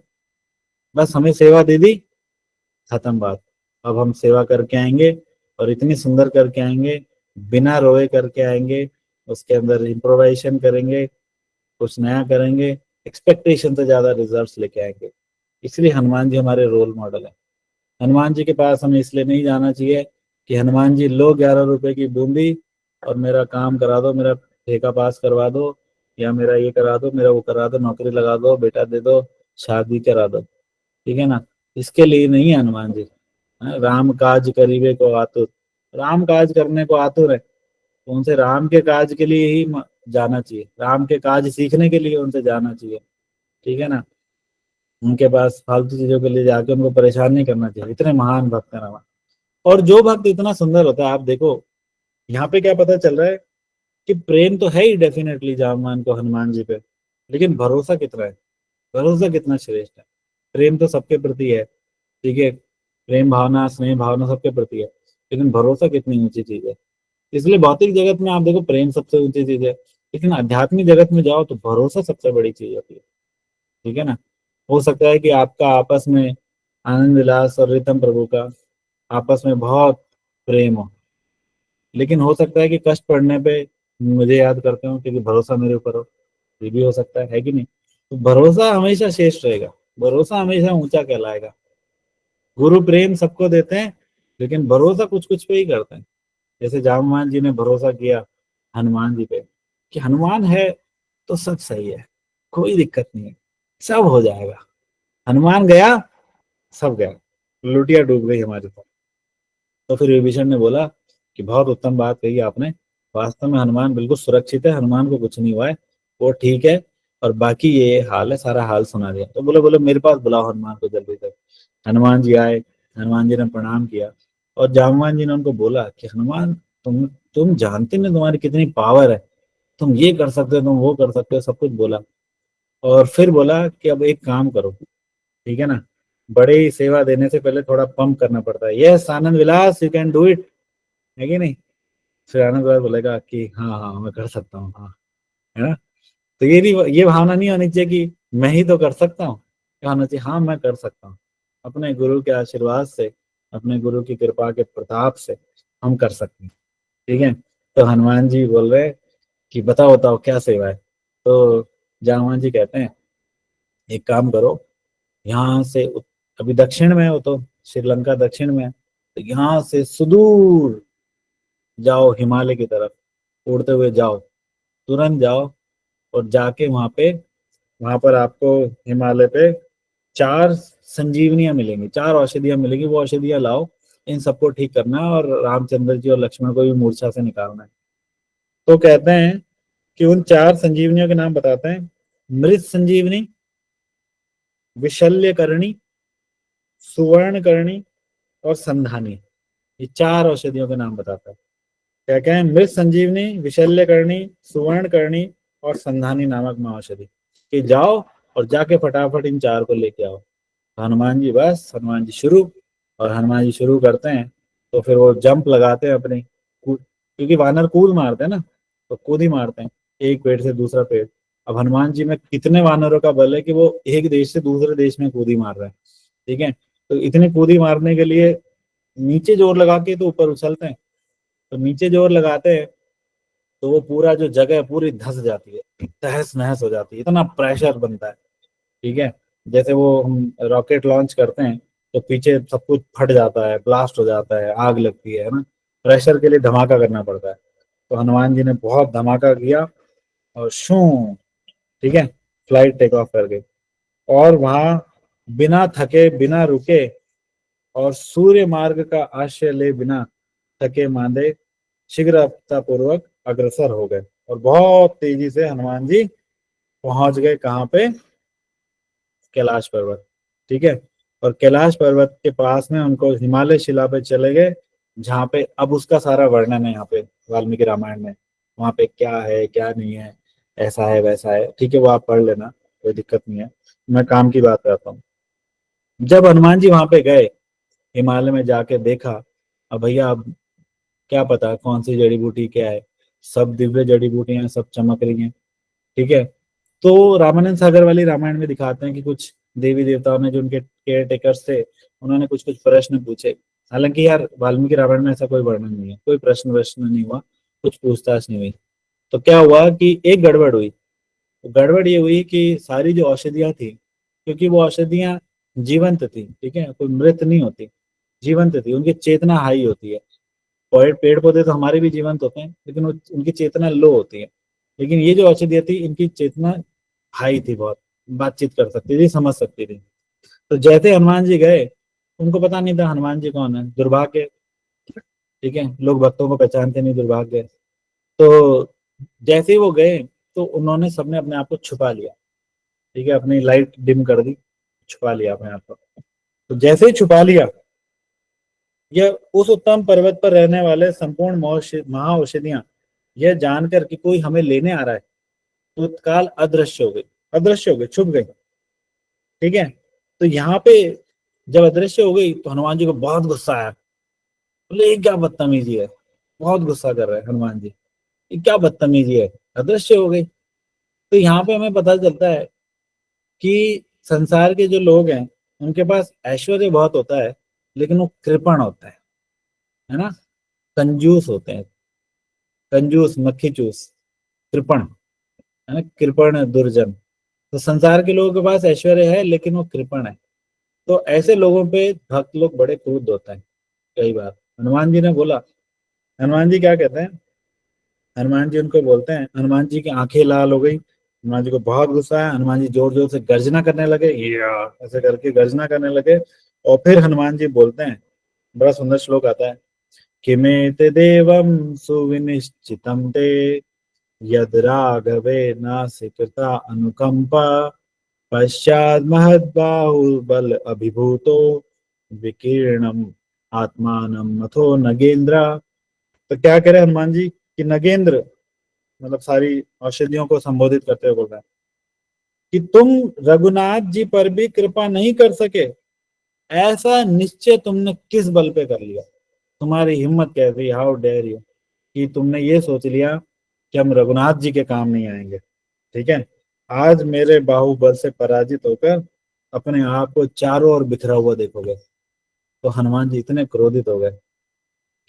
बस हमें सेवा दे दी, खत्म बात। अब हम सेवा करके आएंगे और इतनी सुंदर करके आएंगे, बिना रोए करके आएंगे, उसके अंदर इम्प्रोवाइजेशन करेंगे, कुछ नया करेंगे, एक्सपेक्टेशन से ज्यादा रिजल्ट्स लेके आएंगे। इसलिए हनुमान जी हमारे रोल मॉडल है। हनुमान जी के पास हमें इसलिए नहीं जाना चाहिए कि हनुमान जी लो 11 रुपए की बूंदी और मेरा काम करा दो, मेरा ठेका पास करवा दो, या मेरा ये करा दो, मेरा वो करा दो, नौकरी लगा दो, बेटा दे दो, शादी करा दो। ठीक है ना, इसके लिए नहीं है हनुमान जी। राम काज करीबे को आतुर, राम काज करने को आतुर है, तो उनसे राम के काज के लिए ही जाना चाहिए, राम के काज सीखने के लिए उनसे जाना चाहिए। ठीक है ना, उनके पास फालतू चीजों के लिए जाके उनको परेशान नहीं करना चाहिए, इतने महान भक्त है राम। और जो भक्त इतना सुंदर होता है, आप देखो यहाँ पे क्या पता चल रहा है कि प्रेम तो है ही डेफिनेटली जामान को हनुमान जी पे, लेकिन भरोसा कितना है, भरोसा कितना श्रेष्ठ है। प्रेम तो सबके प्रति है, ठीक है, प्रेम भावना स्नेह भावना सबके प्रति है, लेकिन भरोसा कितनी ऊंची चीज है। इसलिए भौतिक जगत में आप देखो प्रेम सबसे ऊंची चीज है, लेकिन आध्यात्मिक जगत में जाओ तो भरोसा सबसे बड़ी चीज होती है। ठीक है ना, हो सकता है कि आपका आपस में आनंद विलास और रितम प्रभु का आपस में बहुत प्रेम हो, लेकिन हो सकता है कि कष्ट पड़ने पे मुझे याद करते हो क्योंकि भरोसा मेरे ऊपर हो, ये भी हो सकता है कि नहीं। तो भरोसा हमेशा श्रेष्ठ रहेगा, भरोसा हमेशा ऊंचा कहलाएगा। गुरु प्रेम सबको देते हैं, लेकिन भरोसा कुछ कुछ पे ही करते हैं। जैसे जामवान जी ने भरोसा किया हनुमान जी पे कि हनुमान है तो सब सही है, कोई दिक्कत नहीं है, सब हो जाएगा। हनुमान गया, सब गया, लुटिया डूब गई हमारी तरफ। तो फिर विभीषण ने बोला कि बहुत उत्तम बात कही आपने, वास्तव में हनुमान बिल्कुल सुरक्षित है, हनुमान को कुछ नहीं हुआ है, वो ठीक है, और बाकी ये हाल है, सारा हाल सुना दिया। तो बोले बोले मेरे पास बुलाओ हनुमान को जल्दी से। हनुमान जी आए, हनुमान जी ने प्रणाम किया, और जामवान जी ने उनको बोला कि हनुमान, तुम जानते नहीं तुम्हारी कितनी पावर है, तुम ये कर सकते हो, तुम वो कर सकते हो, सब कुछ बोला। और फिर बोला कि अब एक काम करो, ठीक है ना, बड़ी सेवा देने से पहले थोड़ा पंप करना पड़ता है। Yes Anand Vilas, you can do it, है कि नहीं। फिर आनंद विलास बोलेगा कि हाँ हाँ मैं कर सकता हूँ, हाँ, है ना। तो ये भावना नहीं होनी चाहिए कि मैं ही तो कर सकता हूँ, क्या होना चाहिए, हाँ मैं कर सकता हूँ, अपने गुरु के आशीर्वाद से, अपने गुरु की कृपा के प्रताप से हम कर सकते हैं। ठीक है, तो हनुमान जी बोल रहे कि बताओ बताओ क्या सेवा है। तो जामवान जी कहते हैं एक काम करो, यहाँ से अभी दक्षिण में हो तो श्रीलंका दक्षिण में है, तो यहाँ से सुदूर जाओ हिमालय की तरफ, उड़ते हुए जाओ, तुरंत जाओ और जाके वहां पर आपको हिमालय पे 4 संजीवनियां मिलेंगी, 4 औषधियां मिलेंगी, वो औषधियां लाओ, इन सबको ठीक करना है और रामचंद्र जी और लक्ष्मण को भी मूर्छा से निकालना है। तो कहते हैं कि उन 4 संजीवनियों के नाम बताते हैं, मृत संजीवनी, विशल्य करणी, सुवर्ण करणी और संधानी। ये 4 औषधियों के नाम बताता है। क्या क्या है? मृत संजीवनी, विशल्य करणी, सुवर्ण करणी और संधानी नामक महाऔषधि। कि जाओ और जाके फटाफट इन 4 को लेके आओ। हनुमान जी, बस हनुमान जी शुरू, और हनुमान जी शुरू करते हैं तो फिर वो जंप लगाते हैं अपने क्योंकि वानर कूद मारते हैं ना, तो कूद ही मारते हैं एक पेड़ से दूसरा पेड़। अब हनुमान जी में कितने वानरों का बल है कि वो एक देश से दूसरे देश में कूदी मार रहे हैं। ठीक है, तो इतनी कूदी मारने के लिए नीचे जोर लगा के तो ऊपर उछलते हैं, तो नीचे जोर लगाते हैं तो वो पूरा जो जगह है पूरी धंस जाती है, तहस नहस हो जाती है, इतना प्रेशर बनता है। ठीक है, जैसे वो हम रॉकेट लॉन्च करते हैं तो पीछे सब कुछ फट जाता है, ब्लास्ट हो जाता है, आग लगती है ना, प्रेशर के लिए धमाका करना पड़ता है। तो हनुमान जी ने बहुत धमाका किया और शू, ठीक है, फ्लाइट टेक ऑफ कर गई, और वहां बिना थके बिना रुके और सूर्य मार्ग का आश्रय ले बिना थके मांदे शीघ्रता पूर्वक अग्रसर हो गए, और बहुत तेजी से हनुमान जी पहुंच गए कहाँ पे? कैलाश पर्वत। ठीक है, और कैलाश पर्वत के पास में उनको हिमालय शिला पे चले गए, जहाँ पे अब उसका सारा वर्णन है यहाँ पे वाल्मीकि रामायण में। वहाँ पे क्या है क्या नहीं है, ऐसा है वैसा है, ठीक है, वो आप पढ़ लेना, कोई दिक्कत नहीं है। मैं काम की बात करता हूँ। जब हनुमान जी वहां पे गए, हिमालय में जाके देखा, अब भैया अब क्या पता कौन सी जड़ी बूटी क्या है, सब दिव्य जड़ी बूटियां सब चमक रही हैं। ठीक है, तो रामानंद सागर वाली रामायण में दिखाते हैं कि कुछ देवी देवताओं ने, जो उनके केयर टेकर्स थे, उन्होंने कुछ कुछ प्रश्न पूछे। हालांकि यार वाल्मीकि रामायण में ऐसा कोई वर्णन नहीं है, कोई प्रश्न वश्न नहीं हुआ, कुछ पूछताछ नहीं हुई। तो क्या हुआ कि एक गड़बड़ हुई। तो गड़बड़ ये हुई कि सारी जो औषधियां थी, क्योंकि वो औषधियां जीवंत थी, ठीक है, कोई मृत नहीं होती, जीवंत थी, उनकी चेतना हाई होती है। पेड़ पेड़ पौधे तो हमारे भी जीवंत होते हैं, लेकिन उनकी चेतना लो होती है। लेकिन ये जो औषधियां थी, इनकी चेतना हाई थी बहुत, बातचीत कर सकती थी, समझ सकती थी। तो जैसे हनुमान जी गए, उनको पता नहीं था हनुमान जी कौन है, दुर्भाग्य। ठीक है, लोग भक्तों को पहचानते नहीं, दुर्भाग्य। तो जैसे ही वो गए, तो उन्होंने सबने अपने आप को छुपा लिया। ठीक है, अपनी लाइट डिम कर दी, छुपा लिया अपने आप को। तो जैसे ही छुपा लिया, यह उस उत्तम पर्वत पर रहने वाले संपूर्ण महाऔषधियां यह जानकर कि कोई हमें लेने आ रहा है, तो तत्काल अदृश्य हो गई, अदृश्य हो गई, छुप गई। ठीक है, तो यहाँ पे जब अदृश्य हो गई तो हनुमान जी को बहुत गुस्सा आया। बोले ये क्या बदतमीजी है, बहुत गुस्सा कर रहे हैं हनुमान जी, ये क्या बदतमीजी है, अदृश्य हो गई। तो यहाँ पे हमें पता चलता है कि संसार के जो लोग हैं, उनके पास ऐश्वर्य बहुत होता है, लेकिन वो कृपण होता है ना, कंजूस होते हैं, कंजूस, मक्खी चूस, कृपण, है ना, कृपण दुर्जन। तो संसार के लोगों के पास ऐश्वर्य है लेकिन वो कृपण है। तो ऐसे लोगों पे भक्त लोग बड़े क्रुद्ध होते हैं कई बार। हनुमान जी ने बोला, हनुमान जी क्या कहते हैं, हनुमान जी उनको बोलते हैं, हनुमान जी की आंखें लाल हो गई, हनुमान जी को बहुत गुस्सा है, हनुमान जी जोर जोर से गर्जना करने लगे, या ऐसे करके गर्जना करने लगे। और फिर हनुमान जी बोलते हैं, बड़ा सुंदर श्लोक आता है, किमेत देवम सुविनिश्चितम ते यद राघवे नासिकृता अनुकंपा पश्चाद महद्बाहुबल अभिभूतो विकीर्णम आत्मानम मथो नगेंद्रा। तो क्या कह रहे हैं हनुमान जी कि नगेंद्र, मतलब सारी औषधियों को संबोधित करते हुए बोल रहे हैं कि तुम रघुनाथ जी पर भी कृपा नहीं कर सके, ऐसा निश्चय तुमने किस बल पे कर लिया, तुम्हारी हिम्मत कैसी, हाउ डेयर यू, कि तुमने ये सोच लिया कि हम रघुनाथ जी के काम नहीं आएंगे। ठीक है, आज मेरे बाहुबल से पराजित होकर अपने आप को चारों ओर बिखरा हुआ देखोगे। तो हनुमान जी इतने क्रोधित हो गए,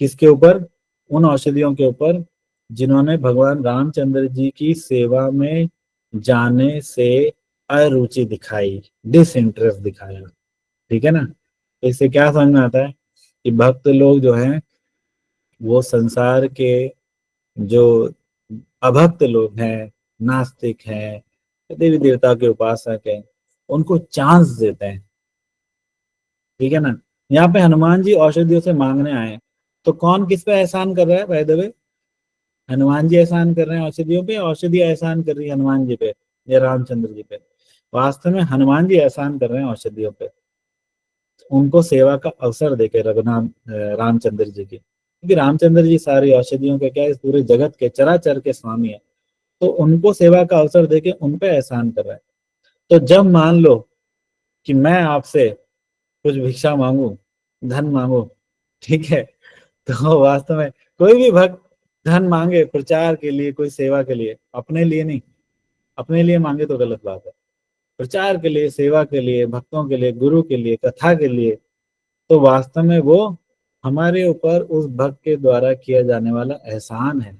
किसके ऊपर? उन औषधियों के ऊपर जिन्होंने भगवान रामचंद्र जी की सेवा में जाने से अरुचि दिखाई, डिसइंटरेस्ट दिखाया। ठीक है ना। तो इससे क्या समझ में आता है कि भक्त लोग जो हैं वो संसार के जो अभक्त लोग हैं, नास्तिक हैं, देवी देवता के उपासक हैं, उनको चांस देते हैं। ठीक है ना। यहाँ पे हनुमान जी औषधियों से मांगने आए हैं, तो कौन किस पे एहसान कर रहा है? By the way, Hanuman ji एहसान कर रहे हैं औषधियों पे, औषधि एहसान कर रही है हनुमान जी पे या रामचंद्र जी पे? वास्तव में हनुमान जी एहसान कर रहे हैं औषधियों पे, उनको सेवा का अवसर देके रघुनाथ रामचंद्र जी की, क्योंकि रामचंद्र जी सारी औषधियों के क्या, इस पूरे जगत के चराचर के स्वामी है, तो उनको सेवा का अवसर देके उन पे एहसान कर रहे हैं। तो जब मान लो कि मैं आपसे कुछ भिक्षा मांगू, धन मांगू, ठीक है, तो वास्तव में कोई भी भक्त धन मांगे प्रचार के लिए, कोई सेवा के लिए, अपने लिए नहीं, अपने लिए मांगे तो गलत बात है, प्रचार के लिए, सेवा के लिए, भक्तों के लिए, गुरु के लिए, कथा के लिए, तो वास्तव में वो हमारे ऊपर उस भक्त के द्वारा किया जाने वाला एहसान है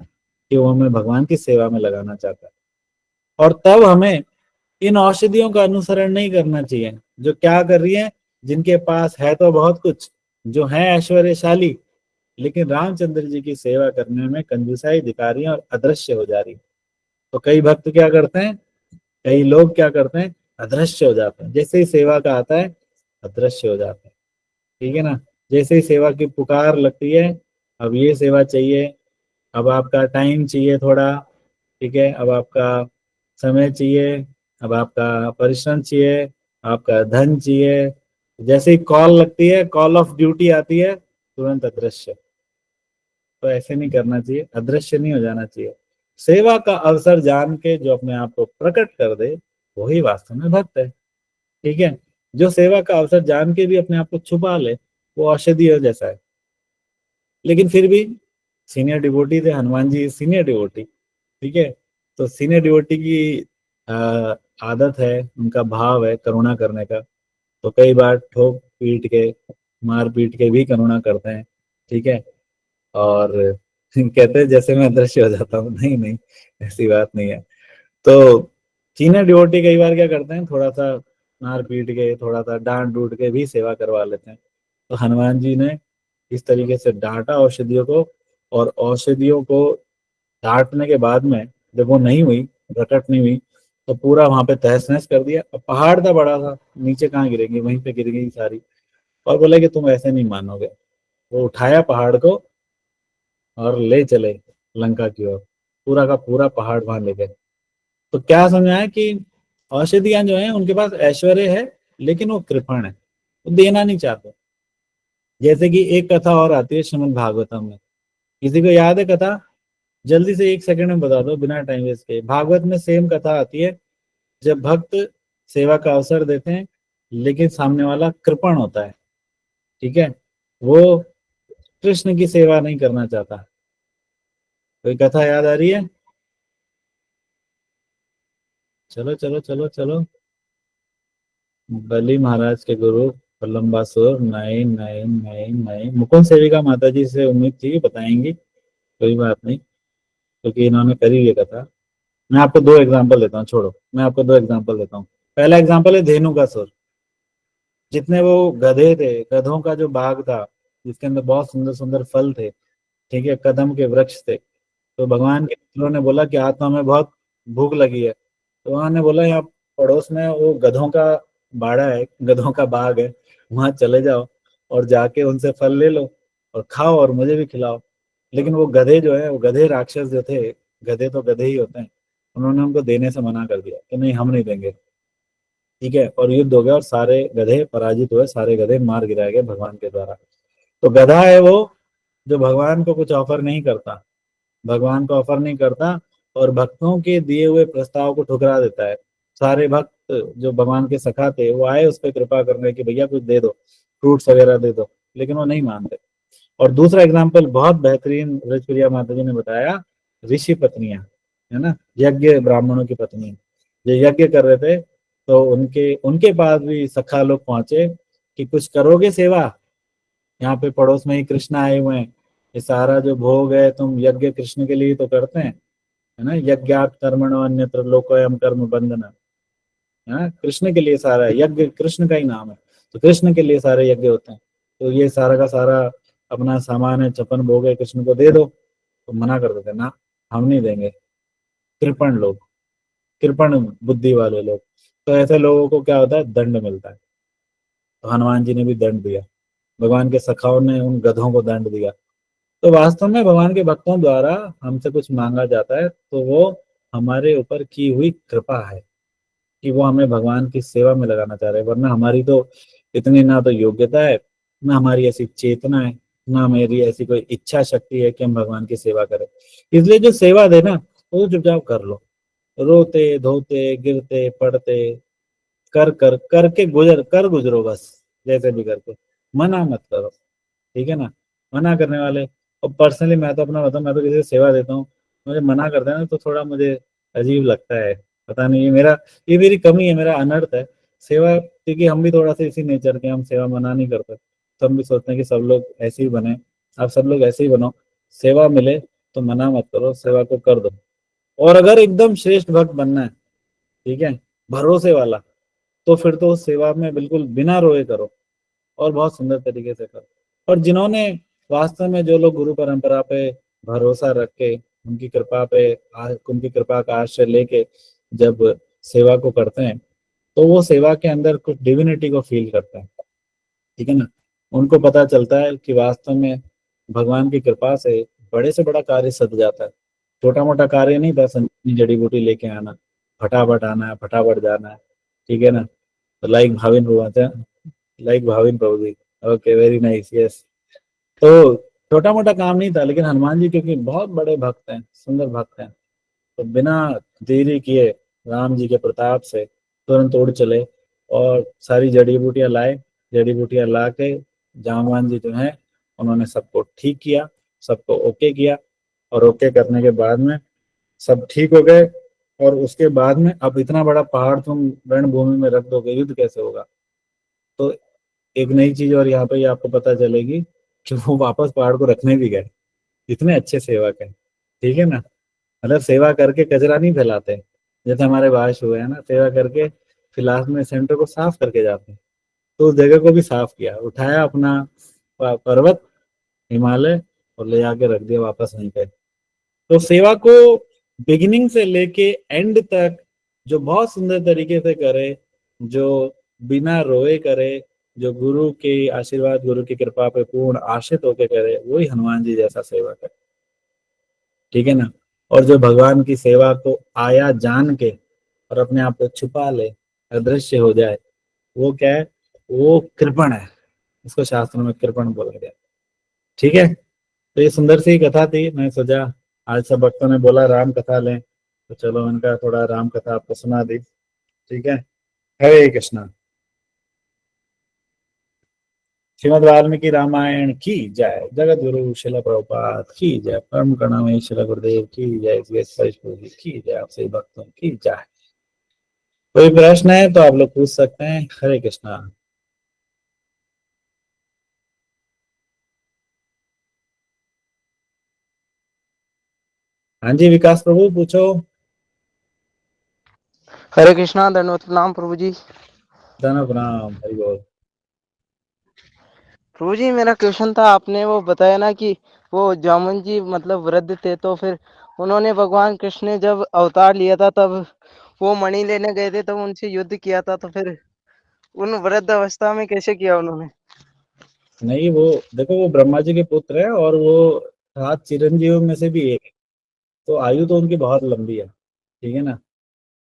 कि वो हमें भगवान की सेवा में लगाना चाहता है। और तब हमें इन औषधियों का अनुसरण नहीं करना चाहिए जो क्या कर रही है, जिनके पास है तो बहुत कुछ, जो है ऐश्वर्यशाली, लेकिन रामचंद्र जी की सेवा करने में कंजूसाई दिखा रही है और अदृश्य हो जा रही है। तो कई भक्त क्या करते हैं, कई लोग क्या करते हैं, अदृश्य हो जाते हैं, जैसे ही सेवा का आता है अदृश्य हो जाते हैं। ठीक है ना। जैसे ही सेवा की पुकार लगती है, अब ये सेवा चाहिए, अब आपका टाइम चाहिए थोड़ा, ठीक है, अब आपका समय चाहिए, अब आपका परिश्रम चाहिए, आपका धन चाहिए, जैसे ही कॉल लगती है, कॉल ऑफ ड्यूटी आती है, तुरंत अदृश्य। तो ऐसे नहीं करना चाहिए, अदृश्य नहीं हो जाना चाहिए। सेवा का अवसर जान के जो अपने आप को प्रकट कर दे, वही वास्तव में भक्त है। ठीक है। जो सेवा का अवसर जान के भी अपने आप को छुपा ले, वो औषधि जैसा है। लेकिन फिर भी सीनियर डिवोटी थे हनुमान जी, सीनियर डिवोटी, ठीक है। तो सीनियर डिवोटी की आ, आदत है, उनका भाव है करुणा करने का, तो कई बार ठोक पीट के, मार पीट के भी करुणा करते हैं। ठीक है। और कहते हैं जैसे मैं अदृश्य हो जाता हूँ, नहीं नहीं, ऐसी बात नहीं है। तो सीनियर डिवोटी कई बार क्या करते हैं, थोड़ा सा मार पीट के, थोड़ा सा डांट डूट के भी सेवा करवा लेते हैं। तो हनुमान जी ने इस तरीके से डांटा औषधियों को, और औषधियों को डांटने के बाद में जब वो नहीं हुई, प्रकट नहीं हुई, तो पूरा वहां पे तहस नहस कर दिया। अब पहाड़ था बड़ा सा, नीचे कहाँ गिरेंगी, वहीं पे गिर गई सारी। और बोले कि तुम ऐसे नहीं मानोगे। वो उठाया पहाड़ को और ले चले लंका की ओर, पूरा का पूरा पहाड़ वहां ले गए। तो क्या समझ आया कि औषधियां जो है उनके पास ऐश्वर्य है, लेकिन वो कृपण है, वो देना नहीं चाहते। जैसे कि एक कथा और आती है श्रीमद् भागवतम में, किसी को याद है कथा? जल्दी से 1 सेकंड में बता दो बिना टाइम वेस्ट के। भागवत में सेम कथा आती है, जब भक्त सेवा का अवसर देते हैं लेकिन सामने वाला कृपण होता है। ठीक है। वो कृष्ण की सेवा नहीं करना चाहता। कोई कथा याद आ रही है? चलो चलो चलो चलो। बलि महाराज के गुरु प्रलंबासुर, नहीं नहीं नहीं नहीं, मुकुंद सेविका माता जी से उम्मीद थी कि बताएंगी, कोई बात नहीं, क्योंकि इन्होंने करी ये कथा। मैं आपको 2 एग्जाम्पल देता हूँ, छोड़ो, मैं आपको 2 एग्जाम्पल देता हूँ। पहला एग्जाम्पल है धेनु का सुर। जितने वो गधे थे, गधों का जो बाग था, जिसके अंदर बहुत सुंदर सुंदर फल थे, ठीक है, कदम के वृक्ष थे, तो भगवान के मित्रों ने बोला कि आज तो हमें बहुत भूख लगी है। तो उन्होंने बोला यहाँ पड़ोस में वो गधों का बाड़ा है, गधों का बाग है, वहां चले जाओ और जाके उनसे फल ले लो और खाओ और मुझे भी खिलाओ। लेकिन वो गधे जो है, वो गधे राक्षस जो थे, गधे तो गधे ही होते हैं, उन्होंने उनको देने से मना कर दिया कि नहीं, हम नहीं देंगे। ठीक है। और युद्ध हो गया और सारे गधे पराजित हुए, सारे गधे मार गिराए गए भगवान के द्वारा। तो गधा है वो जो भगवान को कुछ ऑफर नहीं करता, भगवान को ऑफर नहीं करता, और भक्तों के दिए हुए प्रस्ताव को ठुकरा देता है। सारे भक्त जो भगवान के सखा थे वो आए उस पर कृपा करने की, भैया कुछ दे दो, फ्रूट्स वगैरह दे दो, लेकिन वो नहीं मानते। और दूसरा एग्जाम्पल बहुत बेहतरीन ब्रजप्रिया माता जी ने बताया, ऋषि पत्नियां, है ना, यज्ञ ब्राह्मणों की पत्नी जो यज्ञ कर रहे थे, तो उनके उनके पास भी सखा लोग पहुंचे कि कुछ करोगे सेवा, यहाँ पे पड़ोस में ही कृष्ण आए हुए हैं, ये सारा जो भोग है तुम यज्ञ कृष्ण के लिए तो करते हैं, है ना, यज्ञात कर्मणो अन्यत्र लोकोयम कर्म बंधन, है ना, कृष्ण के लिए सारा है, यज्ञ कृष्ण का ही नाम है, तो कृष्ण के लिए सारे यज्ञ होते हैं। तो ये सारा का सारा अपना सामान है, छप्पन भोग है, कृष्ण को दे दो, तो मना कर देते ना, हम नहीं देंगे। कृपण लोग, कृपण बुद्धि वाले लोग, तो ऐसे लोगों को क्या होता है, दंड मिलता है। तो हनुमान जी ने भी दंड दिया, भगवान के सखाओं ने उन गधों को दंड दिया। तो वास्तव में भगवान के भक्तों द्वारा हमसे कुछ मांगा जाता है तो वो हमारे ऊपर की हुई कृपा है कि वो हमें भगवान की सेवा में लगाना चाह रहे हैं, वरना हमारी तो इतनी ना तो योग्यता है, ना हमारी ऐसी चेतना है, ना मेरी ऐसी कोई इच्छा शक्ति है कि हम भगवान की सेवा करें। इसलिए जो सेवा दे ना, वो चुपचाप कर लो, रोते धोते गिरते पड़ते कर कर करके गुजरो बस, जैसे भी करके, मना मत करो, ठीक है ना। मना करने वाले, और पर्सनली मैं तो अपना बताऊं, मैं तो किसी को सेवा देता हूँ, मुझे मना कर देना तो थोड़ा मुझे अजीब लगता है, पता नहीं, ये मेरी कमी है, मेरा अनर्थ है सेवा, क्योंकि हम भी थोड़ा सा इसी नेचर के, हम सेवा मना नहीं करते, तो हम भी सोचते हैं कि सब लोग ऐसे ही बने, आप सब लोग ऐसे ही बनो, सेवा मिले तो मना मत करो, सेवा को कर दो। और अगर एकदम श्रेष्ठ भक्त बनना है, ठीक है, भरोसे वाला, तो फिर तो सेवा में बिल्कुल बिना रोए करो, और बहुत सुंदर तरीके से करो। और जिन्होंने वास्तव में, जो लोग गुरु परंपरा पे भरोसा रख के, उनकी कृपा पे उनकी कृपा का आश्रय लेके जब सेवा को करते हैं, तो वो सेवा के अंदर कुछ डिविनिटी को फील करते हैं, ठीक है ना। उनको पता चलता है कि वास्तव में भगवान की कृपा से बड़े से बड़ा कार्य सध जाता है, छोटा मोटा कार्य नहीं था, संजीवनी जड़ी बूटी लेके आना, फटाफट आना है, फटाफट जाना है, ठीक है ना। तो लाइक भाविन हुआ था, लाइक भाविन प्रभु जी, ओके वेरी नाइस, यस। तो छोटा मोटा काम नहीं था, लेकिन हनुमान जी क्योंकि बहुत बड़े भक्त हैं, सुंदर भक्त हैं, तो बिना देरी किए राम जी के प्रताप से तुरंत उड़ चले और सारी जड़ी बूटियां लाए, जड़ी बूटियां ला के जामवान जी जो है, उन्होंने सबको ठीक किया, सबको ओके किया, और ओके करने के बाद में सब ठीक हो गए। और उसके बाद में अब इतना बड़ा पहाड़ तुम रणभूमि में रख दोगे, युद्ध कैसे होगा। तो एक नई चीज और यहाँ पे ही आपको पता चलेगी कि वो वापस पहाड़ को रखने भी गए, इतने अच्छे सेवक है, ठीक है ना। मतलब सेवा करके कचरा नहीं फैलाते, जैसे हमारे भाष हुए हैं ना, सेवा करके फिर लास्ट में सेंटर को साफ करके जाते हैं। तो उस जगह को भी साफ किया, उठाया अपना पर्वत हिमालय, और ले जाके रख दिया वापस वहीं पे। तो सेवा को बिगिनिंग से लेके एंड तक जो बहुत सुंदर तरीके से करे, जो बिना रोए करे, जो गुरु के आशीर्वाद, गुरु की कृपा पे पूर्ण आश्रित होके करे, वही हनुमान जी जैसा सेवक है, ठीक है ना। और जो भगवान की सेवा को आया जान के और अपने आप को छुपा ले, अदृश्य हो जाए, वो क्या है, वो कृपण है, इसको शास्त्रों में कृपण बोला गया, ठीक है। तो ये सुंदर सी कथा थी, मैं सोचा आज सब भक्तों ने बोला राम कथा लें, तो चलो इनका थोड़ा राम कथा आपको सुना दी, ठीक है। हरे कृष्णा। श्रीमद् वाल्मीकि रामायण की जय, जगत गुरु शिला प्रभुपाद की जय, परम करुणामय शिला गुरुदेव की जय, की जय, आपसे भक्तों की जय। कोई प्रश्न है तो आप लोग पूछ सकते हैं। हरे कृष्णा। हाँ जी विकास प्रभु पूछो। हरे कृष्णा, दंडवत प्रणाम प्रभु जी। धन प्रणाम, हरि बोल। प्रभु जी, मेरा क्वेश्चन था, आपने वो बताया ना कि वो जामुन जी मतलब वृद्ध थे, तो फिर उन्होंने भगवान कृष्ण ने जब अवतार लिया था तब वो मणि लेने गए थे, तब उनसे युद्ध किया था, तो फिर उन वृद्ध अवस्था में कैसे किया उन्होंने? नहीं, वो देखो, वो ब्रह्मा जी के पुत्र है, और वो 7 चिरंजीवियों में से भी एक है, तो आयु तो उनकी बहुत लंबी है, ठीक है ना,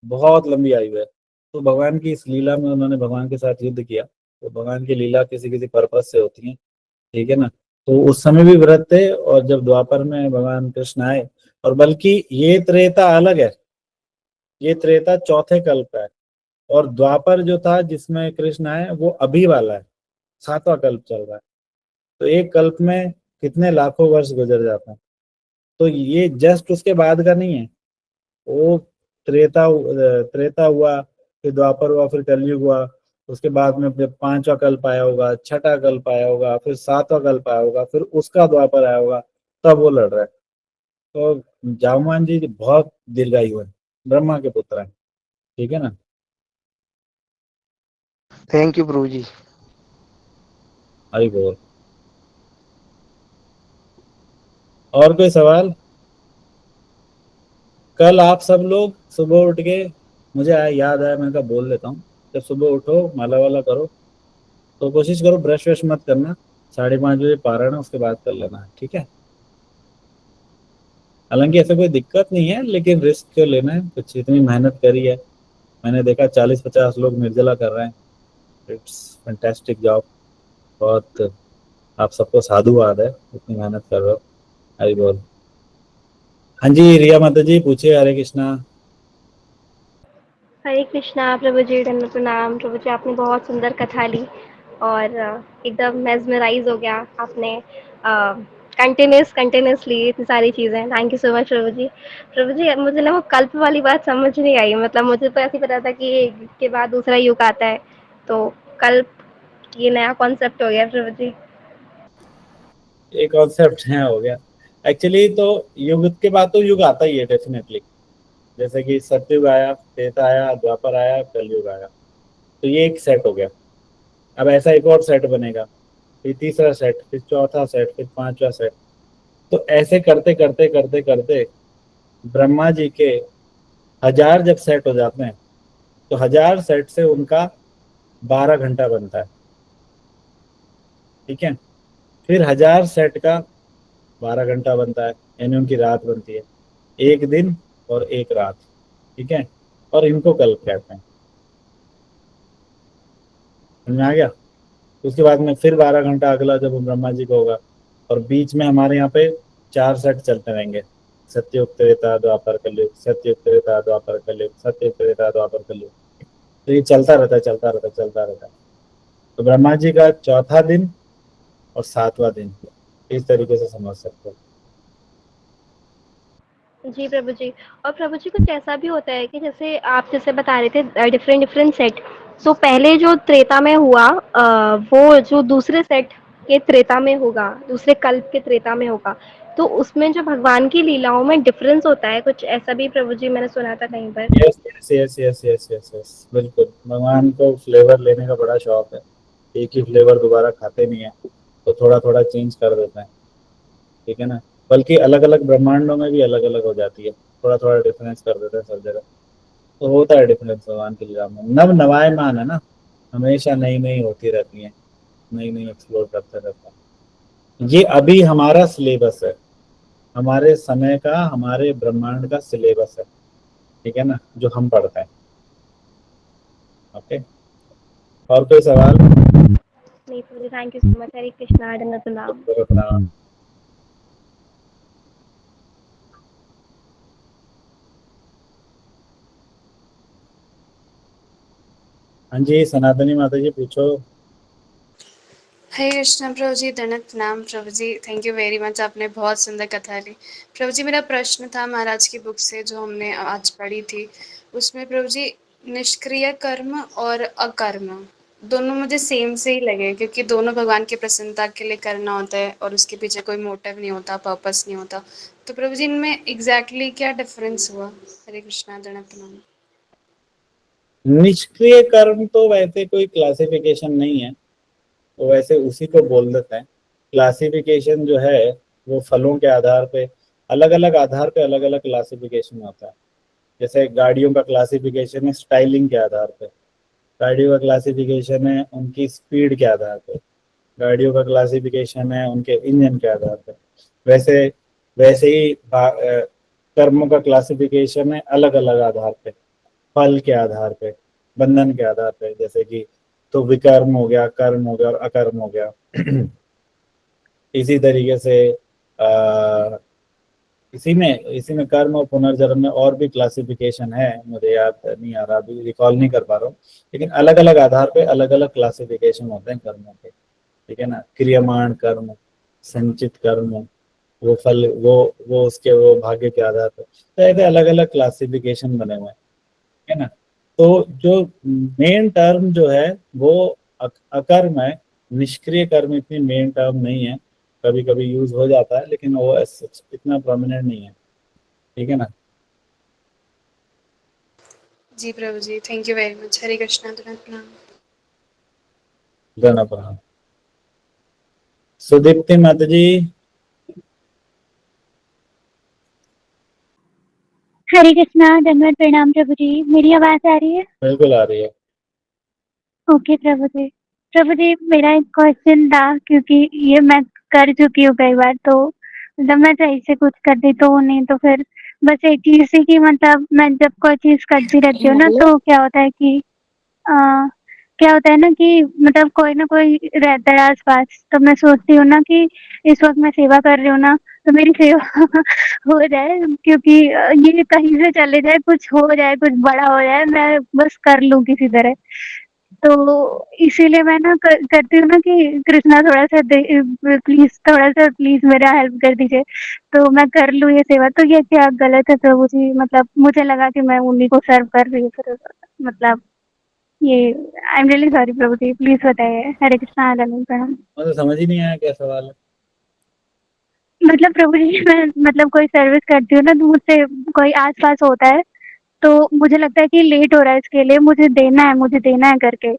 बहुत लंबी आयु है। तो भगवान की इस लीला में उन्होंने भगवान के साथ युद्ध किया, तो भगवान की लीला किसी किसी पर्पज से होती है, ठीक है ना। तो उस समय भी व्रत थे, और जब द्वापर में भगवान कृष्ण आए, और बल्कि ये त्रेता अलग है, ये त्रेता चौथे कल्प का है, और द्वापर जो था जिसमें कृष्ण आए, वो अभी वाला है, 7वां कल्प चल रहा है। तो एक कल्प में कितने लाखों वर्ष गुजर जाते हैं, तो ये जस्ट उसके बाद का नहीं है। वो त्रेता त्रेता हुआ, फिर द्वापर हुआ, फिर कलयुग हुआ, उसके बाद में जब 5वां कल्प आया होगा, छठा कल्प आया होगा, फिर 7वां कल्प आया होगा, फिर उसका द्वापर आया होगा, तब वो लड़ रहा है। तो जामवान जी बहुत दीर्घायु है, ब्रह्मा के पुत्र हैं, ठीक है ना। थैंक यू प्रभु जी। हरि बोल। और कोई सवाल? कल आप सब लोग सुबह उठ के, मुझे याद आया, मैं कहा बोल लेता हूँ, जब सुबह उठो माला वाला करो तो कोशिश करो ब्रश वश मत करना, 5:30 बजे पारण है, उसके बाद कर लेना है, ठीक है। हालांकि ऐसा कोई दिक्कत नहीं है, लेकिन रिस्क क्यों लेना है, कुछ इतनी मेहनत करी है, मैंने देखा 40-50 लोग निर्जला कर रहे हैं, इट्स फैंटास्टिक जॉब। बहुत, आप सबको साधुवाद है, इतनी मेहनत कर रहे हो। हरि बोल। हाँ जी, रिया माता जी पूछिए, हरे कृष्णा। हरे कृष्णा प्रभु जी, दंड प्रणाम प्रभु जी। आपने बहुत सुंदर कथा ली और एकदम मेस्मराइज हो गया आपने। कंटिन्यूसली इतनी सारी चीज़ें, थैंक यू सो मच प्रभु जी। प्रभु जी, मुझे ना वो कल्प वाली बात समझ नहीं आई, मतलब मुझे तो ऐसे ही पता था कि एक के बाद दूसरा युग आता है, तो कल्प ये नया कॉन्सेप्ट हो गया प्रभु जी। ये कॉन्सेप्ट है हो गया। एक्चुअली तो युग के बाद तो युग आता ही है डेफिनेटली, जैसे कि सतयुग आया, त्रेता आया, द्वापर आया, कलयुग आया, तो ये एक सेट हो गया। अब ऐसा एक और सेट बनेगा, फिर तीसरा सेट, फिर चौथा सेट, फिर पांचवा सेट। तो ऐसे करते करते करते करते ब्रह्मा जी के 1000 जब सेट हो जाते हैं, तो 1000 सेट से उनका 12 घंटा बनता है, ठीक है। फिर 1000 सेट का 12 घंटा बनता है, यानी उनकी रात बनती है, एक दिन और एक रात, ठीक है। और इनको कल्प कहते हैं, समझ में आ गया। उसके बाद में फिर 12 घंटा अगला जब ब्रह्मा जी को होगा, और बीच में हमारे यहाँ पे 4 सेट चलते रहेंगे, सत्ययुग त्रेता द्वापर कलयुग, सत्ययुग त्रेता द्वापर कलयुग, सत्ययुग त्रेता द्वापर कलयुग। तो ये चलता रहता है, चलता रहता है, चलता रहता है। तो ब्रह्मा जी का चौथा दिन और 7वां दिन, इस तरीके से समझ सकते हो। जी प्रभु जी। और प्रभु जी, कुछ ऐसा भी होता है कि जैसे आप जैसे बता रहे थे डिफरेंट डिफरेंट सेट, तो पहले जो त्रेता में हुआ वो जो दूसरे सेट के त्रेता में होगा, दूसरे कल्प के त्रेता में होगा, तो उसमें जो भगवान की लीलाओं में डिफरेंस होता है, कुछ ऐसा भी प्रभु जी मैंने सुना था कहीं पर। Yes yes yes yes yes yes yes, बिल्कुल, भगवान को फ्लेवर लेने का बड़ा शौक है, एक ही फ्लेवर दोबारा खाते नहीं है, तो थोड़ा थोड़ा चेंज कर देते हैं, ठीक है ना। बल्कि अलग अलग ब्रह्मांडों में भी अलग अलग हो जाती है, थोड़ा थोड़ा डिफरेंस कर देते हैं सब जगह। तो होता है डिफरेंस भगवान की लीला में, नव नवायमान है ना, हमेशा नई नई होती रहती है, नई नई एक्सप्लोर करते रहता है। ये अभी हमारा सिलेबस है, हमारे समय का, हमारे ब्रह्मांड का सिलेबस है, ठीक है ना, जो हम पढ़ते हैं। ओके, और कोई सवाल? नहीं प्रभु जी, थैंक यू सो मच। हरे कृष्णा, दंड प्रणाम। अपना। हाँ जी, सनातनी माता जी पूछो। हरे कृष्णा प्रभु जी, दंडवत प्रणाम प्रभु जी। थैंक यू वेरी मच, आपने बहुत सुंदर कथा ली। प्रभु जी, मेरा प्रश्न था महाराज की बुक से जो हमने आज पढ़ी थी, उसमें प्रभु जी निष्क्रिय कर्म और अकर्म दोनों मुझे सेम से ही लगे, क्योंकि दोनों भगवान की प्रसन्नता के लिए करना होता है और उसके पीछे कोई मोटिव नहीं होता, पर्पस नहीं होता। तो प्रभु जी, इनमें एग्जैक्टली क्या डिफरेंस हुआ? हरे कृष्णा, दंडवत प्रणाम। निष्क्रिय कर्म तो वैसे कोई क्लासिफिकेशन नहीं है, तो वैसे उसी को बोल देते हैं। क्लासिफिकेशन जो है वो फलों के आधार पे, अलग अलग आधार पे अलग अलग क्लासिफिकेशन होता है। जैसे गाड़ियों का क्लासिफिकेशन है स्टाइलिंग के आधार पे, गाड़ियों का क्लासिफिकेशन है उनकी स्पीड के आधार पे, गाड़ियों का क्लासिफिकेशन है उनके इंजन के आधार पे। वैसे वैसे ही कर्मों का क्लासिफिकेशन है अलग अलग आधार पे, फल के आधार पे, बंधन के आधार पे। जैसे कि तो विकर्म हो गया, कर्म हो गया और अकर्म हो गया। इसी तरीके से आ, इसी में कर्म और पुनर्जन्म में और भी क्लासिफिकेशन है, मुझे याद नहीं आ रहा, अभी रिकॉल नहीं कर पा रहा हूँ, लेकिन अलग अलग आधार पे अलग अलग क्लासिफिकेशन होते हैं कर्मों के, ठीक है ना। क्रियमाण कर्म, संचित कर्म, वो फल, वो उसके वो भाग्य के आधार पर, तो ऐसे अलग अलग क्लासिफिकेशन बने हुए हैं, है ना। तो जो मेन टर्म जो है वो अकर्म है, निष्क्रिय कर्म इतनी मेन टर्म नहीं है, कभी कभी यूज हो जाता है, लेकिन वो इतना प्रोमिनेंट नहीं है। ठीक है ना। जी प्रभु जी, थैंक यू वेरी मच। हरे कृष्णा, दंडवत प्रणाम। धन्यवाद प्रणाम। सुदीप्ति माता जी। हरे कृष्णा, दंडवत प्रणाम प्रभु जी। मेरी आवाज आ रही है? बिल्कुल आ रही है। ओके प्रभु जी। प्रभु जी, मेरा एक क्वेश्चन था, क्योंकि ये मैं कर चुकी हूँ कई बार, तो जब मैं सही से कुछ करती तो नहीं, तो फिर बस एक चीज थी कि मतलब मैं जब कोई चीज करती रहती हूँ ना, तो क्या होता है कि अ, क्या होता है ना कि मतलब कोई ना कोई रहता है आस-पास, तो मैं सोचती हूँ ना कि इस वक़्त मैं सेवा कर रही हूँ ना, तो मेरी सेवा हो जाए, क्योंकि ये कहीं से चले जाए, कुछ हो जाए, कुछ बड़ा हो जाए, मैं बस कर लूँ किसी तरह। तो इसीलिए मैं ना करती हूँ ना कि कृष्णा थोड़ा-सा प्लीज़ मेरा हेल्प कर दीजिए, तो मैं कर लूँ ये सेवा। तो ये क्या गलत है प्रभु जी? मतलब मुझे लगा कि मैं उन्हीं को सर्व कर रही हूँ, फिर मतलब ये I am really sorry Prabhu ji, please बताइए। हरे कृष्णा, दंडवत प्रणाम। मुझे समझ ही नहीं आया क्या सवाल है। मतलब प्रभु जी, मैं मतलब कोई सर्विस करती हूँ ना, तो मुझसे कोई आस-पास होता है, तो मुझे लगता है कि लेट हो रहा है इसके लिए, मुझे देना है करके।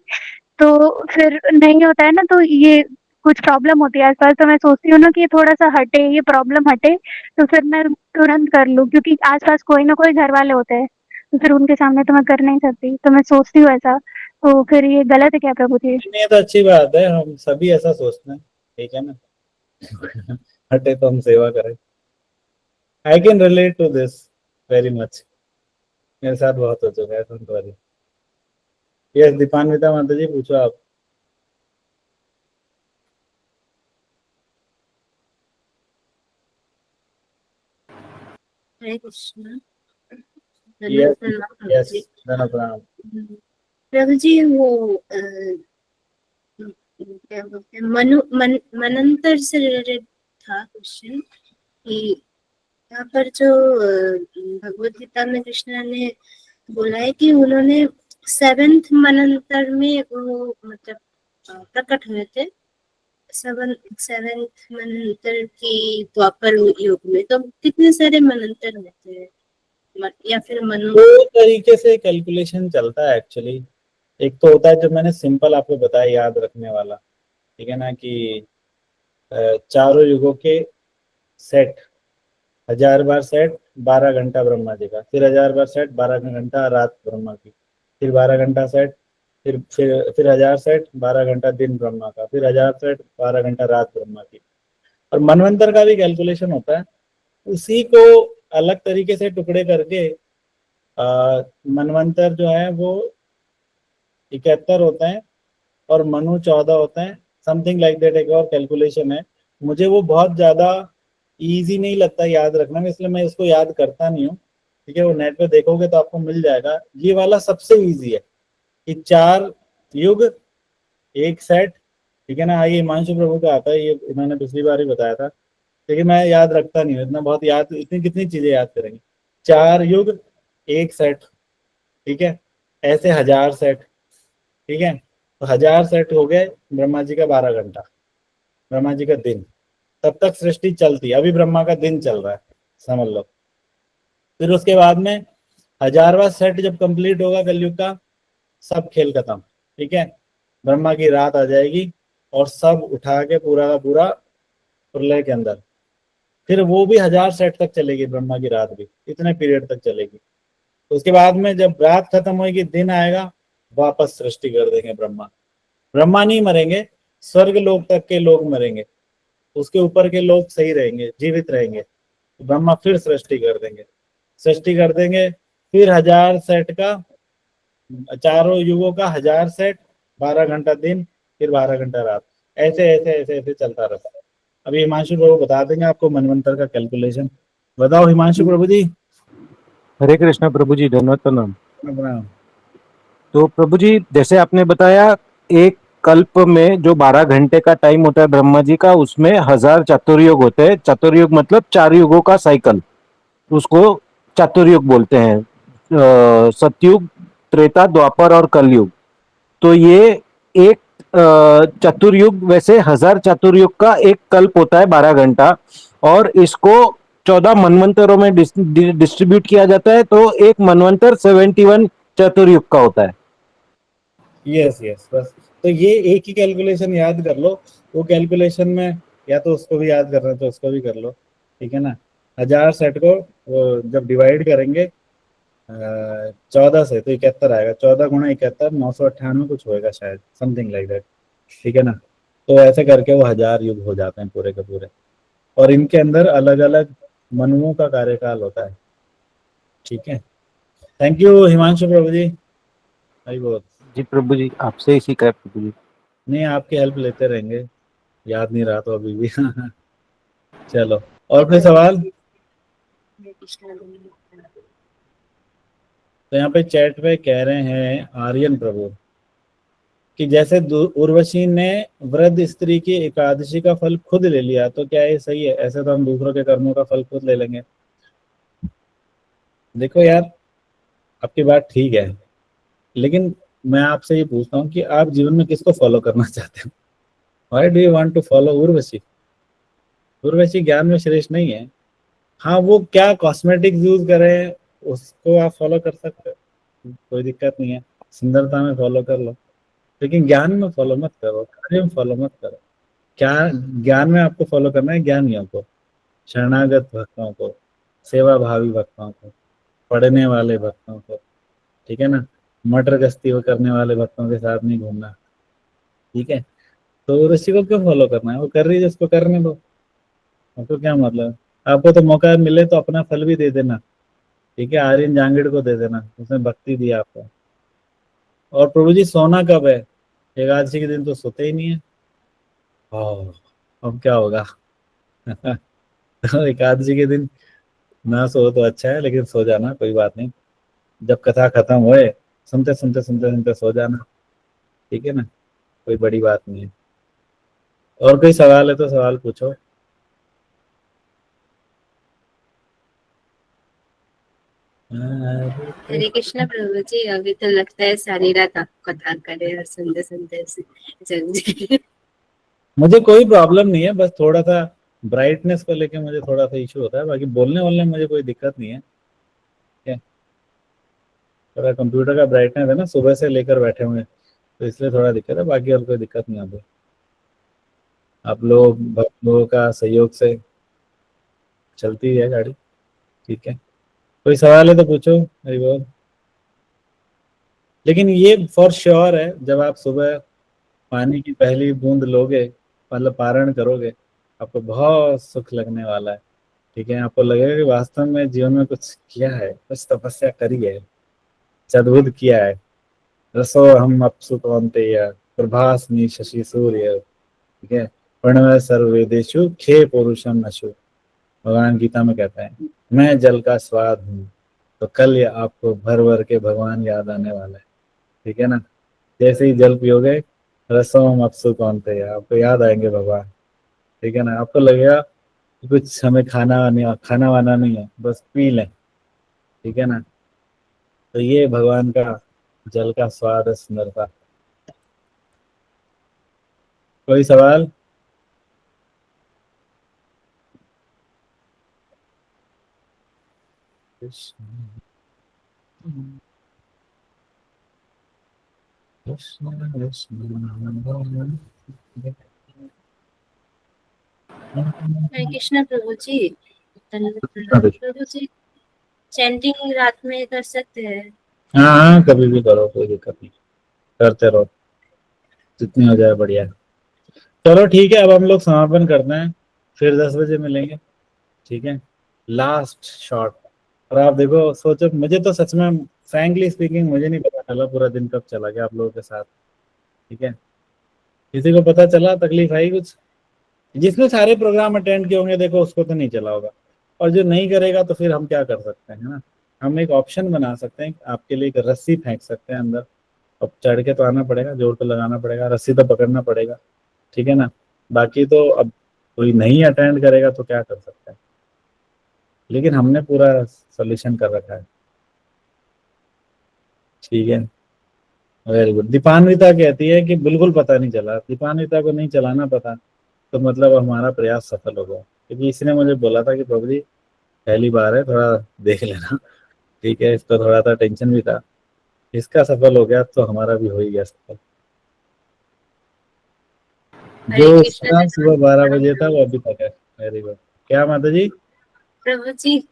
तो फिर नहीं होता है ना, तो ये कुछ प्रॉब्लम होती है आस-पास, तो मैं सोचती हूँ ना कि थोड़ा-सा हटे, ये प्रॉब्लम हटे, तो फिर मैं तुरंत कर लूँ, क्योंकि आस-पास कोई ना कोई घरवाले होते हैं, तो फिर उनके सामने तो मैं कर नहीं सकती, तो मैं सोचती हूँ ऐसा। तो फिर ये गलत है क्या प्रभु जी? नहीं, ये तो अच्छी बात है, हम सभी ऐसा सोचते हैं, ठीक है ना। हटे तो हम सेवा करें। I can relate to this very much. मेरे साथ बहुत हो चुका है, डोंट वरी। यस, दीपान्विता माता जी, पूछो आप। हरे कृष्णा, यस। धन्यवाद प्रणाम प्रभु यस, जी। धन्यवाद प्रणाम। प्रभु जी, वो क्या बोलते हैं, मनंतर से रिलेटेड था क्वेश्चन कि यहाँ पर जो भगवत गीता में कृष्ण ने बोला है कि उन्होंने सेवेंथ मनंतर में वो मतलब प्रकट हुए थे, सेवेंथ मनंतर की द्वापर युग में। तो कितने सारे मनंतर होते हैं, या फिर मनु? दो तरीके से कैलकुलेशन चलता है एक्चुअली। एक तो होता है जो मैंने सिंपल आपको बताया, याद रखने वाला, ठीक है ना, कि चारों युगों के सेट, 1000 बार सेट 12 घंटा ब्रह्मा जी का, फिर 1000 बार सेट 12 घंटा रात ब्रह्मा की, फिर 12 घंटा सेट, फिर 1000 सेट 12 घंटा दिन ब्रह्मा का, फिर 1000 सेट 12 घंटा रात ब्रह्मा की। और मनवंतर का भी कैलकुलेशन होता है, उसी को अलग तरीके से टुकड़े करके मनवंतर जो है वो 71 होते हैं और मनु 14 होते हैं, समथिंग लाइक दैट। एक और कैलकुलेशन है, मुझे वो बहुत ज्यादा इजी नहीं लगता याद रखना में, इसलिए मैं इसको याद करता नहीं हूँ। ठीक है, वो नेट पे देखोगे तो आपको मिल जाएगा। ये वाला सबसे इजी है कि 4 युग 1 सेट, ठीक है ना। ये हिमांशु प्रभु का आता है, ये इन्होंने पिछली बार ही बताया था, लेकिन मैं याद रखता नहीं हूँ इतना, बहुत याद, इतनी कितनी चीजें याद करेंगे। 4 युग 1 सेट, ठीक है, ऐसे 1000 सेट, ठीक है। तो 1000 सेट हो गए ब्रह्मा जी का 12 घंटा, ब्रह्मा जी का दिन, तब तक सृष्टि चलती है, अभी ब्रह्मा का दिन चल रहा है, समझ लो। फिर उसके बाद में 1000वां सेट जब कंप्लीट होगा कलयुग का, सब खेल खत्म, ठीक है। ब्रह्मा की रात आ जाएगी और सब उठा के पूरा का पूरा प्रलय के अंदर, फिर वो भी 1000 सेट तक चलेगी ब्रह्मा की रात भी, इतने पीरियड तक चलेगी। तो उसके बाद में जब रात खत्म होगी, दिन आएगा, वापस सृष्टि कर देंगे ब्रह्मा। ब्रह्मा नहीं मरेंगे, स्वर्ग लोक तक के लोग मरेंगे, उसके ऊपर के लोग सही रहेंगे, जीवित रहेंगे। तो ब्रह्मा फिर सृष्टि कर देंगे, सृष्टि कर देंगे। फिर 1000 सेट का, चारों युगों का 1000 सेट, 12 घंटा दिन, फिर 12 घंटा रात, ऐसे ऐसे ऐसे ऐसे चलता रहता है। अभी हिमांशु प्रभु बता देंगे आपको मनवंतर का कैलकुलेशन। बताओ हिमांशु प्रभु जी। हरे कृष्णा प्रभु जी, धन्यवाद प्रणाम। प्रणाम। तो प्रभु जी, जैसे आपने बताया, एक कल्प में जो 12 घंटे का टाइम होता है ब्रह्मा जी का, उसमें 1000 चतुर्युग होते हैं। चतुर्युग मतलब 4 युगों का साइकिल, उसको चतुर्युग बोलते हैं। सतयुग, त्रेता, द्वापर और कलयुग। तो ये एक चतुर्युग, वैसे 1000 चतुर्युग का एक कल्प होता है 12 घंटा, और इसको 14 मनवंतरों में डिस्ट्रीब्यूट किया जाता है, तो एक मनवंतर 71 चतुर्युग का होता है। यस यस, बस तो ये एक ही कैलकुलेशन याद कर लो। वो कैलकुलेशन में या तो उसको भी याद करना है तो उसको भी कर लो, ठीक है ना। 1000 सेट को वो जब डिवाइड करेंगे 14 से तो 71 आएगा। 14 गुणा 71 998 कुछ होएगा शायद, समथिंग लाइक दैट, ठीक है ना। तो ऐसे करके वो 1000 युग हो जाते हैं पूरे के पूरे, और इनके अंदर अलग अलग मनुओं का कार्यकाल होता है, ठीक है। थैंक यू हिमांशु प्रभु जी, भाई बहुत। जी प्रभु जी, आपसे ही सीखा है प्रभु जी। नहीं, आपकी हेल्प लेते रहेंगे, याद नहीं रहा तो अभी भी चलो, और कोई सवाल? तो यहाँ पे चैट पे कह रहे हैं आर्यन प्रभु कि जैसे उर्वशी ने वृद्ध स्त्री की एकादशी का फल खुद ले लिया, तो क्या ये सही है? ऐसे तो हम दूसरों के कर्मों का फल खुद ले लेंगे। देखो यार, आपकी बात ठीक है, लेकिन मैं आपसे ये पूछता हूँ कि आप जीवन में किसको फॉलो करना चाहते हो? Why do you want to follow Urvashi? Urvashi ज्ञान में श्रेष्ठ नहीं है। हाँ, वो क्या कॉस्मेटिक्स यूज करें उसको आप फॉलो कर सकते हो, कोई दिक्कत नहीं है। सुंदरता में फॉलो कर लो, लेकिन ज्ञान में फॉलो मत करो, कार्य में फॉलो मत करो। क्या ज्ञान में आपको फॉलो करना है? ज्ञानियों को, शरणागत भक्तों को, सेवा भावी भक्तों को, पढ़ने वाले भक्तों को, ठीक है ना। मटर गश्ती वो करने वाले भक्तों के साथ नहीं घूमना, ठीक है। तो ऋषि को क्यों फॉलो करना है? वो कर रही है, जिसको करने दो, आपको क्या मतलब। आपको तो मौका मिले तो अपना फल भी दे देना, ठीक है। आर्यन जांगिड़ को दे देना, उसने भक्ति दी आपको। और प्रभु जी सोना कब है? एकादशी के दिन तो सोते ही नहीं है। ओह, अब क्या होगा? तो एकादशी के दिन ना सो तो अच्छा है, लेकिन सो जाना, कोई बात नहीं। जब कथा खत्म होए सुनते सुनते सुनते सुनते सो जाना, ठीक है ना, कोई बड़ी बात नहीं है। और कोई सवाल है तो सवाल पूछो। हरे कृष्णा प्रभु जी, अभी तो लगता है सारी रात आप कथा करे और सुनते सुनते जग जाए। मुझे कोई प्रॉब्लम नहीं है, बस थोड़ा सा ब्राइटनेस को लेके मुझे थोड़ा सा इशू होता है, बाकी बोलने वोलने में मुझे कोई दिक्कत नहीं है, ठीक है। थोड़ा कंप्यूटर का ब्राइटनेस है ना, सुबह से लेकर बैठे हुए हैं, तो इसलिए थोड़ा दिक्कत है, बाकी और कोई दिक्कत नहीं आती। आप लोगों का सहयोग से चलती है गाड़ी, ठीक है। कोई सवाल है तो पूछो, मेरी बात। लेकिन ये फॉर श्योर है, जब आप सुबह पानी की पहली बूंद लोगे, मतलब पारण करोगे, आपको बहुत सुख लगने वाला है, ठीक है। आपको लगेगा कि वास्तव में जीवन में कुछ किया है, कुछ तपस्या करी है, कुछ अद्भुत किया है। रसो हम अप्सु कौन्तेय प्रभास्मि शशि सूर्य, ठीक है। प्रणव सर्ववेदेषु खे पुरुषम नशु, भगवान गीता में कहता है मैं जल का स्वाद हूँ। तो कल ये आपको भर भर के भगवान याद आने वाला है, ठीक है ना। जैसे ही जल पियोगे, रसोम अप्सु कौन्तेय, आपको याद आएंगे भगवान, ठीक है ना। आपको लगेगा कि कुछ हमें खाना वाना नहीं है, बस पी लें, ठीक है ना। तो ये भगवान का जल का स्वाद है, सुंदरता। कोई सवाल? हरे कृष्णा प्रभु जी, प्रभु जी चैंटिंग रात में कर सकते हैं? हाँ हाँ, कभी भी करो, कोई दिक्कत नहीं, करते रहो, जितनी हो जाए बढ़िया। चलो ठीक है, अब हम लोग समापन करते हैं, फिर 10 बजे मिलेंगे, ठीक है। Last shot. और आप देखो, सोचो, मुझे तो सच में फ्रैंकली स्पीकिंग मुझे नहीं पता चला पूरा दिन कब चला गया आप लोगों के साथ, ठीक है। किसी को पता चला, तकलीफ आई कुछ? जिसने सारे प्रोग्राम अटेंड किए होंगे, देखो उसको तो नहीं चला होगा, और जो नहीं करेगा तो फिर हम क्या कर सकते हैं, है ना। हम एक ऑप्शन बना सकते हैं, आपके लिए एक रस्सी फेंक सकते हैं अंदर। अब चढ़ के तो आना पड़ेगा, जोर तो लगाना पड़ेगा, रस्सी तो पकड़ना पड़ेगा, ठीक है ना। बाकी तो अब कोई नहीं अटेंड करेगा तो क्या कर सकते हैं, लेकिन हमने पूरा सोल्यूशन कर रखा है, ठीक है। Very good. दीपान्विता कहती है कि बिल्कुल पता नहीं चला। दीपान्विता को नहीं चलाना पता, तो मतलब हमारा प्रयास सफल हो गया, क्योंकि इसने मुझे बोला था कि प्रभु जी पहली बार है, थोड़ा देख लेना। ठीक है, इसको थोड़ा सा टेंशन भी था, इसका सफल हो गया तो हमारा भी हो ही गया सफल। हरे जो कृष्ण था सुबह 12 बजे था प्रभु वो अभी तक है। Very good. क्या माता जी? जी,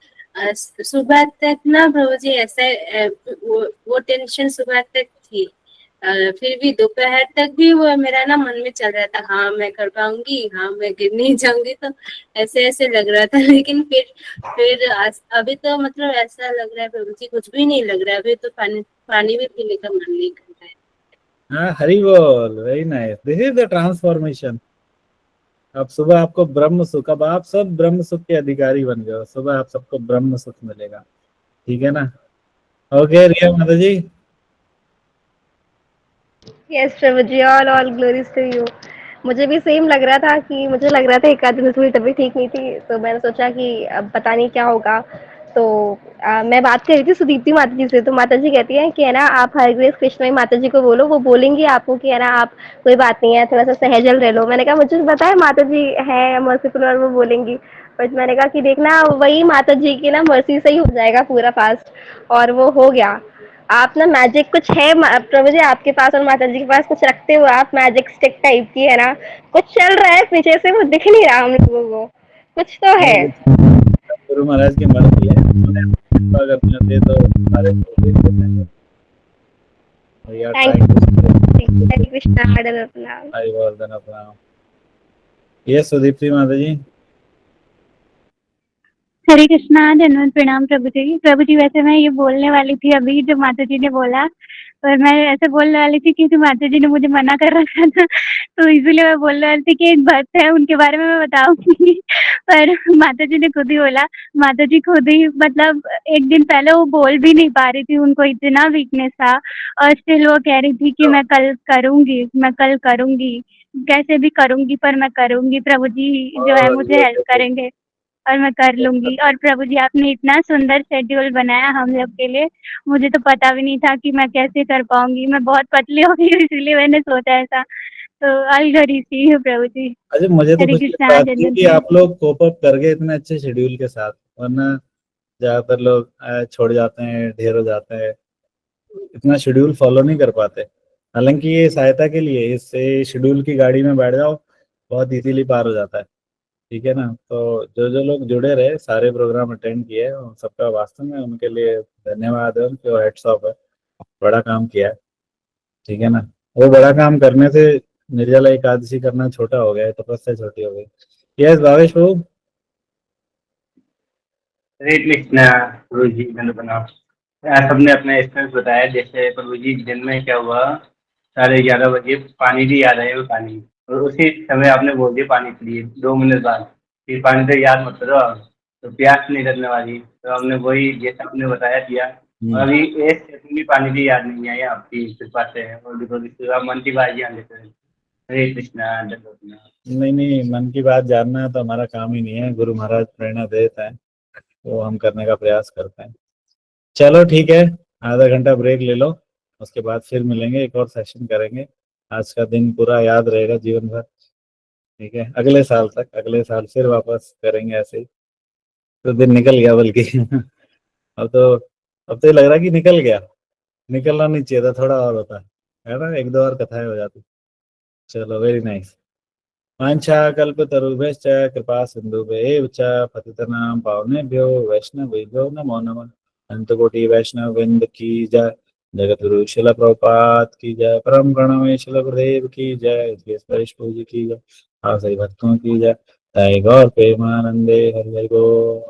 सुबह तक ना प्रभु जी ऐसा वो टेंशन सुबह तक थी। फिर भी दोपहर तक भी वो मेरा ना मन में चल रहा था, हाँ मैं कर पाऊंगी, हाँ मैं गिर नहीं जाऊंगी, तो ऐसे ऐसे लग रहा था। लेकिन फिर अभी तो मतलब ऐसा लग रहा है प्रभु जी, कुछ भी नहीं लग रहा है। अभी तो पानी पानी भी पीने का मन नहीं कर रहा है। हाँ, हरि बोल। Very nice, this is the transformation. अब सुबह आपको ब्रह्म सुख, अब आप सब ब्रह्म सुख के अधिकारी बन गए हो, सुबह आप सबको ब्रह्म सुख मिलेगा। ठीक है ना? ओके रिया माता जी। यस प्रभु जी, ऑल ग्लोरीज टू यू। मुझे भी सेम लग रहा था कि मुझे लग रहा था एक आध दिन से थोड़ी तबीयत ठीक नहीं थी, तो मैंने सोचा कि अब पता नहीं क्या होगा। तो मैं बात कर रही थी सुदीप्ति माता जी से, तो माता जी कहती हैं कि है ना आप हरग्रेस कृष्ण माता जी को बोलो, वो बोलेंगी आपको कि है ना आप कोई बात नहीं है, थोड़ा सा सहजल रह लो। मैंने कहा मुझे पता है माता जी है मर्सीफुल और वो बोलेंगी, बट मैंने कहा कि देखना वही माता जी की ना मर्सी से ही हो जाएगा पूरा फास्ट, और वो हो गया। आप ना मैजिक कुछ है प्रभु जी आपके पास और माता जी के पास कुछ रखते हो आप, मैजिक स्टिक टाइप की है ना, कुछ चल रहा है पीछे से, वो दिख नहीं रहा हम लोगों को, कुछ तो है। नहीं, गुरु महाराज की मर्जी है, उन्होंने कृपा करने होते तो सारे को दे देते हैं। We are thank trying to you, Hare Krishna, हरे रत्ना। हरि बोल देना प्रणाम। ये सुदीप्ति माता जी। हरे कृष्णा, धन्यवाद, प्रणाम प्रभु जी। प्रभु जी वैसे मैं ये बोलने वाली थी अभी जो माता जी ने बोला, पर मैं ऐसे बोलने वाली थी क्योंकि माता जी ने मुझे मना कर रखा था, तो इसीलिए मैं बोलने वाली थी कि एक भक्त है उनके बारे में मैं बताऊंगी। पर माता जी ने खुद ही बोला, माता जी खुद ही मतलब एक दिन पहले वो बोल भी नहीं पा रही थी, उनको इतना वीकनेस था, और स्टिल वो कह रही थी कि मैं कल करूंगी, मैं कल करूंगी, कैसे भी करूंगी, पर मैं करूंगी, प्रभु जी जो है मुझे हेल्प करेंगे और मैं कर लूंगी। और प्रभु जी आपने इतना सुंदर शेड्यूल बनाया हम लोग के लिए, मुझे तो पता भी नहीं था कि मैं कैसे कर पाऊंगी, मैं बहुत पतली हो गई हूँ इसलिए मैंने सोचा ऐसा, तो अलगरी सी हूँ प्रभु जी। अच्छा, मुझे तो हरे खुशी इस कृष्णा, बात की जय कि आप लोग कोप अप कर गए इतने अच्छे शेड्यूल के साथ, वरना ज्यादातर लोग छोड़ जाते हैं, ढेर हो जाते हैं, इतना शेड्यूल फॉलो नहीं कर पाते। हालांकि ये सहायता के लिए, इससे शेड्यूल की गाड़ी में बैठ जाओ, बहुत इजीली पार हो जाता है। ठीक है ना? तो जो जो लोग जुड़े रहे, सारे प्रोग्राम अटेंड किए, उन सबका वास्तव में उनके लिए धन्यवाद है, उनके हेड्स ऑफ है, बड़ा काम किया है। ठीक है ना? वो बड़ा काम करने से निर्जला एकादशी करना छोटा हो गया है, तपस्या छोटी हो गई। यस भावेश बाबू। हरे कृष्णा प्रभु जी, धन्य प्रणाम। सबने अपना एक्सपीरियंस बताया, जैसे प्रभु जी दिन में क्या हुआ, 11:30 बजे पानी भी याद आया, वो पानी, और उसी समय आपने बोल दिया पानी पिए 2 मिनट बाद, फिर पानी तो याद मत करो आप, तो प्यास नहीं लगने वाली, तो हमने वही जैसा आपने बताया दिया। और अभी एक सेकंड भी पानी भी याद नहीं आया आपकी कृपा से, और देखो मन की बात ध्यान देते हैं। हरे कृष्णा, धन्य प्रणाम। नहीं नहीं, मन की बात जानना तो हमारा काम ही नहीं है, गुरु महाराज प्रेरणा देता है, वो हम करने का प्रयास करते हैं। चलो ठीक है, आधा घंटा ब्रेक ले लो, उसके बाद फिर मिलेंगे, एक और सेशन करेंगे। आज का दिन पूरा याद रहेगा जीवन भर। ठीक है, अगले साल तक, अगले साल फिर वापस करेंगे ऐसे ही। तो दिन निकल गया बल्कि अब तो अब तो ये लग रहा है कि निकल गया, निकलना नहीं चाहिए था, थोड़ा और होता है ना, एक दो और कथाएं हो जाती। चलो, वेरी नाइस। वाञ्छा कल्पतरुभ्यश्च कृपा सिन्धुभ्येव च पतितनां पावनेभ्यो वैष्णवेभ्यो नमो नमः। अनंतकोटि वैष्णव वृंद की जय, जगतगुरु शिल प्रभुपाद की जय, परम प्रणव शिल गुरुदेव की जय, श्री पूज्य की जय, सही भक्तों की जय। जय गौर प्रेमानंदे, हरि हरि बोल।